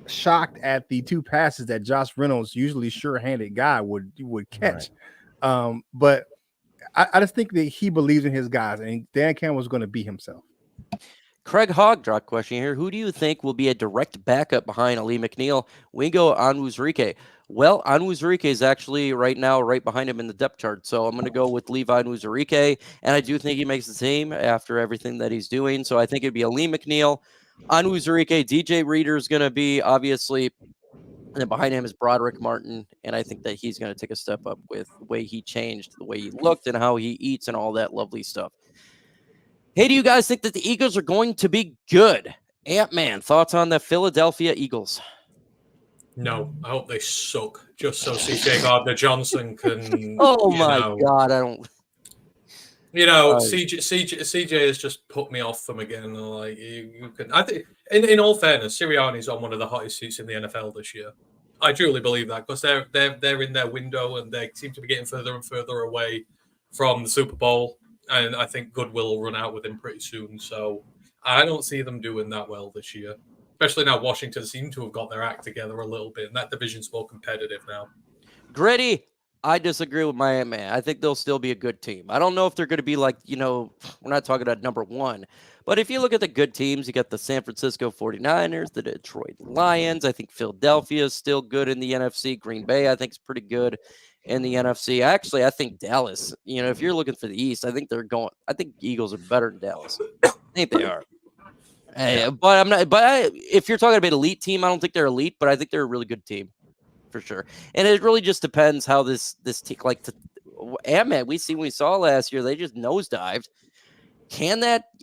[SPEAKER 5] shocked at the 2 passes that Josh Reynolds, usually sure-handed guy, would catch. Right. But I just think that he believes in his guys, and Dan Campbell is going to be himself.
[SPEAKER 2] Craig Hogg dropped question here. Who do you think will be a direct backup behind Alim McNeill? Wingo Onwuzurike. Well, Onwuzurike is actually right now right behind him in the depth chart. So I'm going to go with Levi Onwuzurike. And I do think he makes the team after everything that he's doing. So I think it'd be Alim McNeill, Onwuzurike. DJ Reader is going to be obviously, and then behind him is Broderick Martin. And I think that he's going to take a step up with the way he changed, the way he looked, and how he eats and all that lovely stuff. Hey, do you guys think that the Eagles are going to be good? Ant-Man, thoughts on the Philadelphia Eagles?
[SPEAKER 3] No, I hope they suck. Just so CJ Gardner-Johnson can.
[SPEAKER 2] Oh my God, I don't.
[SPEAKER 3] CJ has just put me off them again. Like you can, I think. In all fairness, Sirianni's on one of the hottest seats in the NFL this year. I truly believe that, because they're in their window and they seem to be getting further and further away from the Super Bowl. And I think goodwill will run out with him pretty soon. So I don't see them doing that well this year. Especially now Washington seem to have got their act together a little bit. And that division's more competitive now.
[SPEAKER 2] Gritty, I disagree with Miami. I think they'll still be a good team. I don't know if they're going to be like, we're not talking about number 1. But if you look at the good teams, you got the San Francisco 49ers, the Detroit Lions. I think Philadelphia is still good in the NFC. Green Bay, I think, is pretty good in the NFC. Actually, I think Dallas, if you're looking for the East, I think Eagles are better than Dallas. I think they are. But I'm not. But if you're talking about elite team, I don't think they're elite, but I think they're a really good team for sure. And it really just depends how this team, Ant-Man, we saw last year, they just nosedived.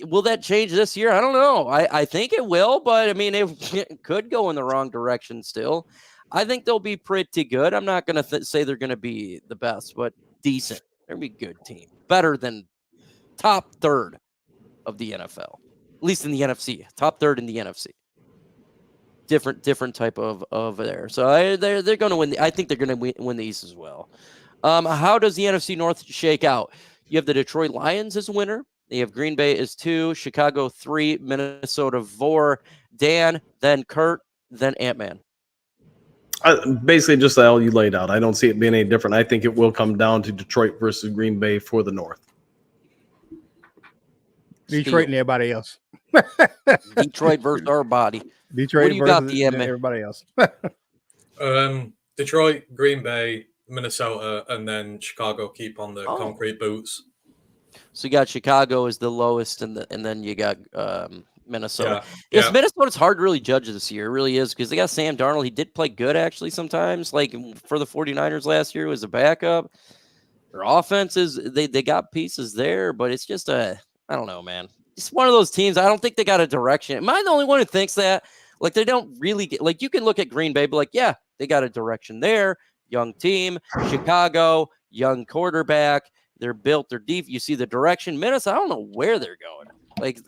[SPEAKER 2] Will that change this year? I don't know. I think it will, but I mean, it could go in the wrong direction still. I think they'll be pretty good. I'm not going to say they're going to be the best, but decent. They're going to be a good team. Better than top third of the NFL, at least in the NFC. Top third in the NFC. Different type of there. So they're going to win. I think they're going to win the East as well. How does the NFC North shake out? You have the Detroit Lions as winner. You have Green Bay as 2, Chicago 3, Minnesota 4, Dan, then Kurt, then Ant-Man.
[SPEAKER 4] Basically, just how you laid out. I don't see it being any different. I think it will come down to Detroit versus Green Bay for the North.
[SPEAKER 5] Detroit and everybody else.
[SPEAKER 2] Detroit versus our body.
[SPEAKER 5] Detroit
[SPEAKER 2] what do you
[SPEAKER 5] versus
[SPEAKER 2] got, the Ant-Man?
[SPEAKER 5] Everybody else.
[SPEAKER 3] Detroit, Green Bay, Minnesota, and then Chicago keep on the concrete boots.
[SPEAKER 2] So you got Chicago as the lowest, and then you got Minnesota.
[SPEAKER 3] Yeah.
[SPEAKER 2] Minnesota's hard to really judge this year. It really is, because they got Sam Darnold. He did play good, actually, sometimes. Like for the 49ers last year was a backup. Their offenses, they got pieces there, but it's just I don't know, man. It's one of those teams. I don't think they got a direction. Am I the only one who thinks that? Like, they don't really get, like, you can look at Green Bay, but like, yeah, they got a direction there. Young team. Chicago, young quarterback. They're built. They're deep. You see the direction. Minnesota, I don't know where they're going. Like,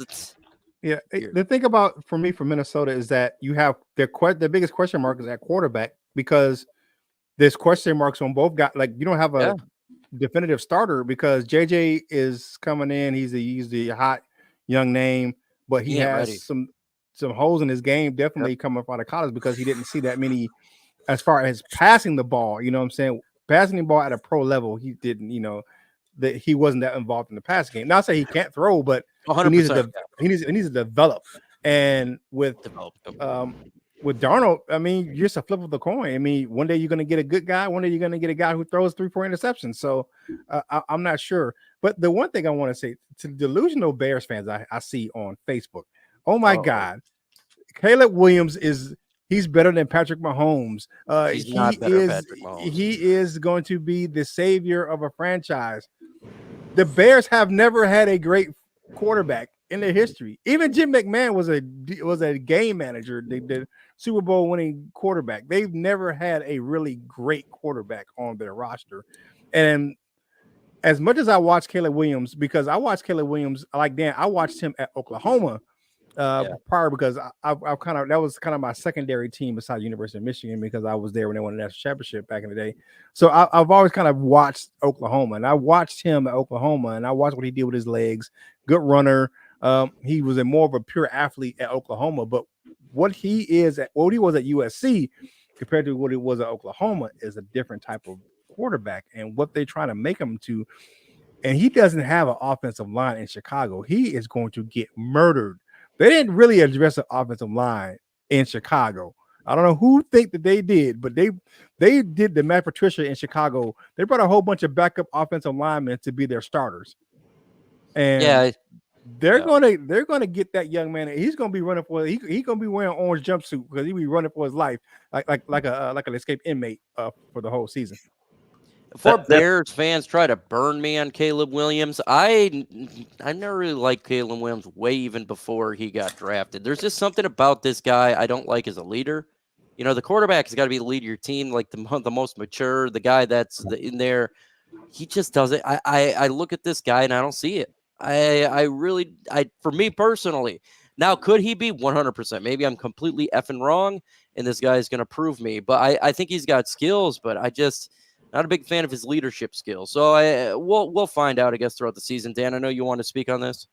[SPEAKER 5] yeah. The thing about for Minnesota is that you have the biggest question mark is at quarterback, because there's question marks on both guys. Like, you don't have a definitive starter because JJ is coming in. He's the hot young name, but he has
[SPEAKER 2] ready.
[SPEAKER 5] some holes in his game. Definitely coming out of college, because he didn't see that many as far as passing the ball. You know what I'm saying? Passing the ball at a pro level, he didn't. You know, that he wasn't that involved in the pass game. Not say he can't throw, but
[SPEAKER 2] 100%.
[SPEAKER 5] he needs to develop. And with Darnold, I mean, you're just a flip of the coin. I mean, one day you're going to get a good guy, one day you're going to get a guy who throws 3-4 interceptions. So I'm not sure. But the one thing I want to say to the delusional Bears fans I see on Facebook, oh my God, Caleb Williams he's better than Patrick Mahomes.
[SPEAKER 2] He's not better than Patrick Mahomes.
[SPEAKER 5] He is going to be the savior of a franchise. The Bears have never had a great quarterback in their history. Even Jim McMahon was a game manager, the Super Bowl winning quarterback. They've never had a really great quarterback on their roster. And as much as I watch Caleb Williams, because I watched Caleb Williams, like Dan, I watched him at Oklahoma prior, because I kind of, that was kind of my secondary team besides University of Michigan, because I was there when they won the national championship back in the day. So I've always kind of watched Oklahoma, and I watched him at Oklahoma, and I watched what he did with his legs. Good runner. He was more of a pure athlete at Oklahoma, but what he was at USC compared to what he was at Oklahoma is a different type of quarterback, and what they're trying to make him to. And he doesn't have an offensive line in Chicago. He is going to get murdered. They didn't really address the offensive line in Chicago. I don't know who think that they did, but they did the Matt Patricia in Chicago. They brought a whole bunch of backup offensive linemen to be their starters. And they're gonna get that young man. He's gonna be running for he's gonna be wearing an orange jumpsuit, because he'll be running for his life like an escaped inmate for the whole season.
[SPEAKER 2] Before Bears fans try to burn me on Caleb Williams, I never really liked Caleb Williams way even before he got drafted. There's just something about this guy I don't like as a leader. You know, the quarterback has got to be the leader of your team, like the most mature, the guy that's in there. He just doesn't. I look at this guy and I don't see it. For me personally, now could he be 100%? Maybe I'm completely effing wrong, and this guy is going to prove me. But I think he's got skills, but I just not a big fan of his leadership skills. So we'll find out, I guess, throughout the season. Dan, I know you want to speak on this.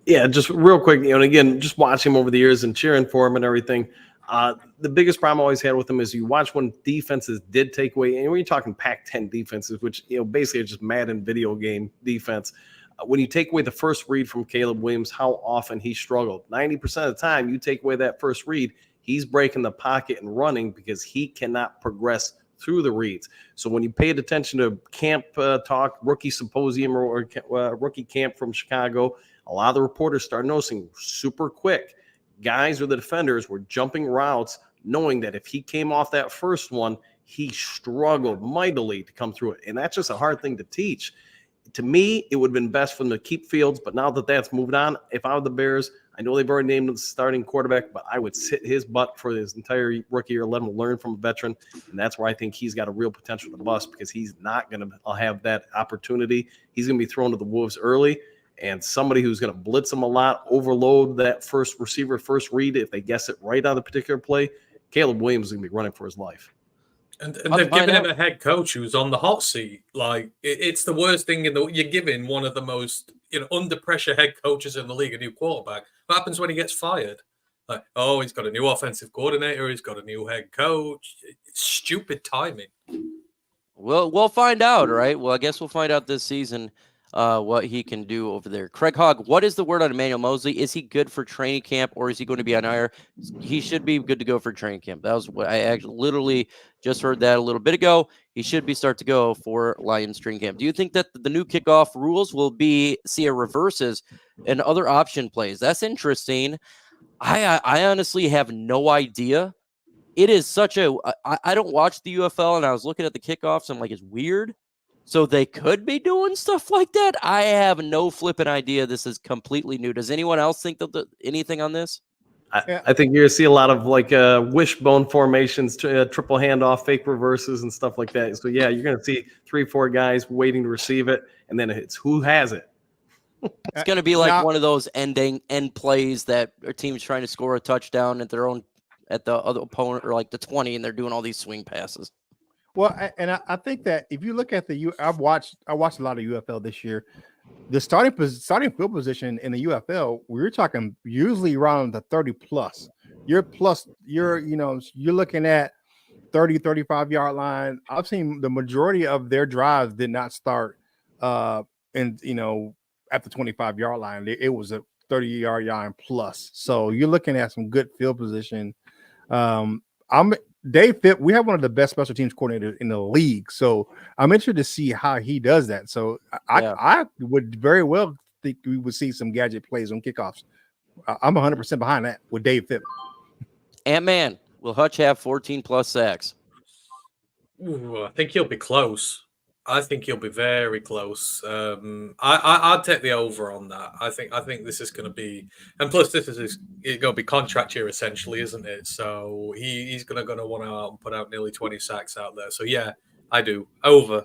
[SPEAKER 4] Yeah, just real quick, and again, just watching him over the years and cheering for him and everything. The biggest problem I always had with him is you watch when defenses did take away, and when you're talking Pac-10 defenses, which basically are just Madden video game defense. When you take away the first read from Caleb Williams, how often he struggled. 90% of the time, you take away that first read, he's breaking the pocket and running because he cannot progress through the reads. So when you paid attention to camp talk, rookie symposium or rookie camp from Chicago, a lot of the reporters started noticing super quick. Guys or the defenders were jumping routes, knowing that if he came off that first one, he struggled mightily to come through it. And that's just a hard thing to teach. To me, it would have been best for them to keep Fields, but now that that's moved on, if I were the Bears, I know they've already named him the starting quarterback, but I would sit his butt for his entire rookie year, let him learn from a veteran, and that's where I think he's got a real potential to bust because he's not going to have that opportunity. He's going to be thrown to the wolves early, and somebody who's going to blitz him a lot, overload that first receiver, first read, if they guess it right on the particular play, Caleb Williams is going to be running for his life.
[SPEAKER 3] And they've given him a head coach who's on the hot seat. Like it's the worst thing you're giving one of the most under pressure head coaches in the league a new quarterback. What happens when he gets fired? Like, oh, he's got a new offensive coordinator. He's got a new head coach. It's stupid timing.
[SPEAKER 2] We'll find out, right? Well, I guess we'll find out this season what he can do over there. Craig Hogg, what is the word on Emmanuel Mosley? Is he good for training camp or is he going to be on IR? He should be good to go for training camp. That was what I actually literally just heard that a little bit ago. He should be start to go for Lions training camp. Do you think that the new kickoff rules will see a reverses and other option plays? That's interesting. I honestly have no idea. It is such a I don't watch the UFL, and I was looking at the kickoffs. I'm like, it's weird. So they could be doing stuff like that. I have no flipping idea. This is completely new. Does anyone else think that anything on this?
[SPEAKER 4] I think you're going to see a lot of like wishbone formations, triple handoff, fake reverses, and stuff like that. So, yeah, you're going to see 3-4 guys waiting to receive it, and then it's who has it.
[SPEAKER 2] It's going to be like one of those end plays that a team's trying to score a touchdown at the other opponent or like the 20, and they're doing all these swing passes.
[SPEAKER 5] Well, I think that if you look at I watched a lot of UFL this year. The starting field position in the UFL, we're talking usually around the 30 plus. You're looking at 30, 35 yard line. I've seen the majority of their drives did not start at the 25 yard line. It was a 30-yard line plus. So you're looking at some good field position. Dave Phipp, we have one of the best special teams coordinators in the league. So I'm interested to see how he does that. So I would very well think we would see some gadget plays on kickoffs. I'm 100% behind that with Dave Phipp.
[SPEAKER 2] Ant-Man, will Hutch have 14 plus sacks?
[SPEAKER 3] Ooh, I think he'll be close. I think he'll be very close. I'd take the over on that. I think this is going to be, and plus this is going to be contract year essentially, isn't it? So he's going to want to put out nearly 20 sacks out there. So yeah, I do over.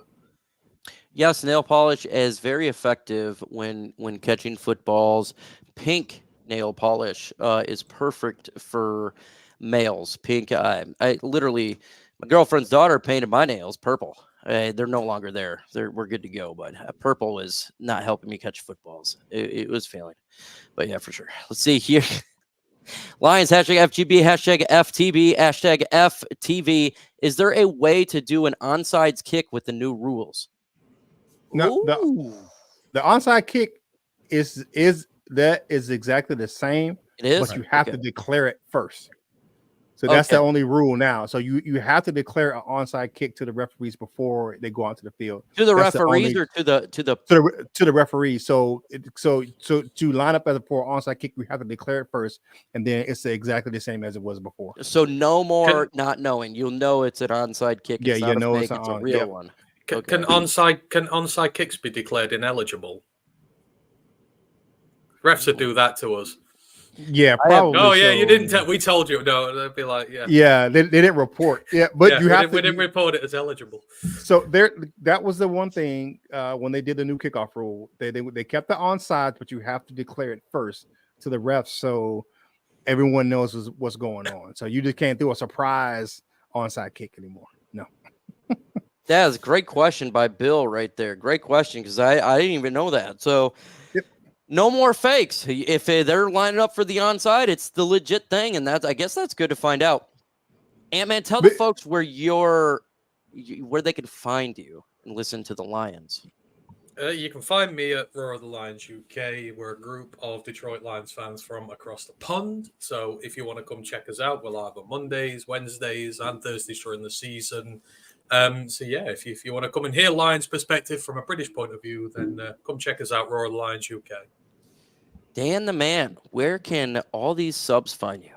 [SPEAKER 2] Yes, nail polish is very effective when catching footballs. Pink nail polish is perfect for males. Pink, I literally, my girlfriend's daughter painted my nails purple. They're no longer there. We're good to go, but purple is not helping me catch footballs. It was failing, but yeah, for sure. Let's see here. Lions, hashtag FGB, hashtag FTB, hashtag FTV. Is there a way to do an onside kick with the new rules?
[SPEAKER 5] No, the onside kick is exactly the same.
[SPEAKER 2] It is,
[SPEAKER 5] but you have to declare it first. So that's the only rule now. So you have to declare an onside kick to the referees before they go onto the field.
[SPEAKER 2] To the referees or to the
[SPEAKER 5] referees. So to line up for an onside kick, we have to declare it first, and then it's exactly the same as it was before.
[SPEAKER 2] So no more not knowing. You'll know it's an onside kick.
[SPEAKER 5] Yeah, you know it's
[SPEAKER 2] a real one.
[SPEAKER 3] Can onside kicks be declared ineligible? Refs would do that to us.
[SPEAKER 5] Yeah, probably.
[SPEAKER 3] Oh, yeah, you didn't. We told you. No, they'd be like, yeah.
[SPEAKER 5] Yeah, they didn't report. Yeah, but we
[SPEAKER 3] didn't report it as eligible.
[SPEAKER 5] So that was the one thing when they did the new kickoff rule. They kept the onside, but you have to declare it first to the refs so everyone knows what's going on. So you just can't do a surprise onside kick anymore. No.
[SPEAKER 2] That is a great question by Bill right there. Great question because I didn't even know that. So. No more fakes. If they're lining up for the onside, it's the legit thing, and I guess that's good to find out. Ant-Man, tell the folks where they can find you and listen to the Lions.
[SPEAKER 3] You can find me at Roar of the Lions UK. We're a group of Detroit Lions fans from across the pond. So if you want to come check us out, we'll have on Mondays, Wednesdays, and Thursdays during the season. So yeah, if you want to come and hear Lions perspective from a British point of view, then come check us out, Roar of the Lions UK.
[SPEAKER 2] Dan the Man, where can all these subs find you?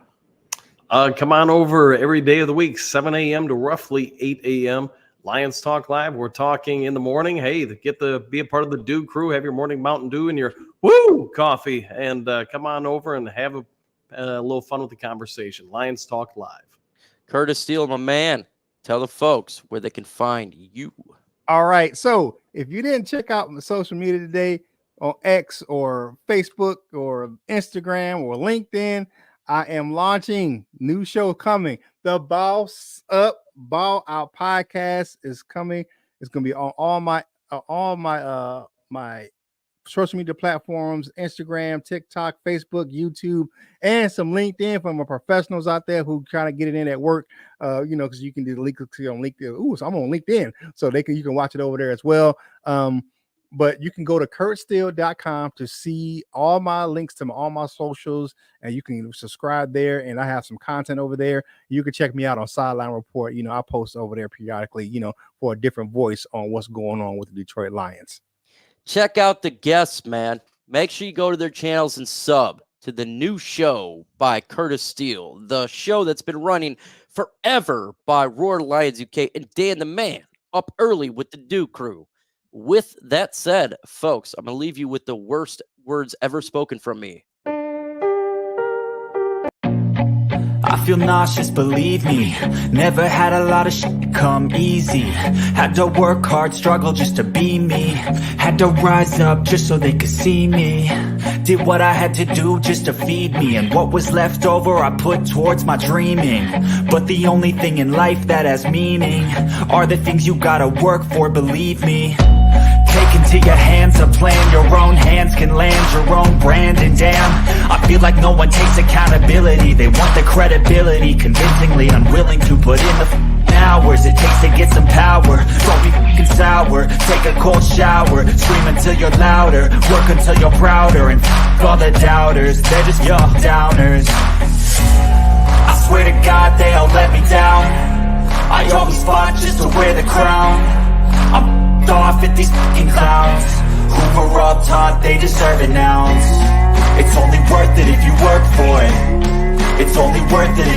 [SPEAKER 4] Come on over every day of the week, 7 a.m. to roughly 8 a.m. Lions Talk Live. We're talking in the morning. Hey, be a part of the Dew crew. Have your morning Mountain Dew and your coffee, and come on over and have a little fun with the conversation. Lions Talk Live.
[SPEAKER 2] Curtis Steele, my man, tell the folks where they can find you.
[SPEAKER 5] All right. So if you didn't check out my social media today on X or Facebook or Instagram or LinkedIn, I am launching new show coming. The Boss Up Ball Out podcast is coming. It's going to be on all my my social media platforms, Instagram, TikTok, Facebook, YouTube, and some LinkedIn from my professionals out there who trying to get it in at work. Because you can do link on LinkedIn. So I'm on LinkedIn, so you can watch it over there as well. But you can go to kurtsteele.com to see all my links to all my socials, and you can subscribe there. And I have some content over there. You can check me out on Sideline Report. I post over there periodically, for a different voice on what's going on with the Detroit Lions.
[SPEAKER 2] Check out the guests, man. Make sure you go to their channels and sub to the new show by Curtis Steele, the show that's been running forever by Roar Lions UK and Dan the Man up early with the Dew crew. With that said, folks, I'm going to leave you with the worst words ever spoken from me.
[SPEAKER 1] I feel nauseous, believe me. Never had a lot of shit come easy. Had to work hard, struggle just to be me. Had to rise up just so they could see me. Did what I had to do just to feed me. And what was left over I put towards my dreaming. But the only thing in life that has meaning are the things you gotta work for, believe me. Take into your hands a plan. Your own hands can land your own brand. And damn, I feel like no one takes accountability. They want the credibility, convincingly unwilling to put in the hours it takes to get some power. Don't be f***ing sour. Take a cold shower. Scream until you're louder. Work until you're prouder. And f*** all the doubters, they're just your downers. I swear to God they all let me down. I always fought just to wear the crown. I'm off at these fucking clowns who were all taught they deserve an ounce. It's only worth it if you work for it. It's only worth it if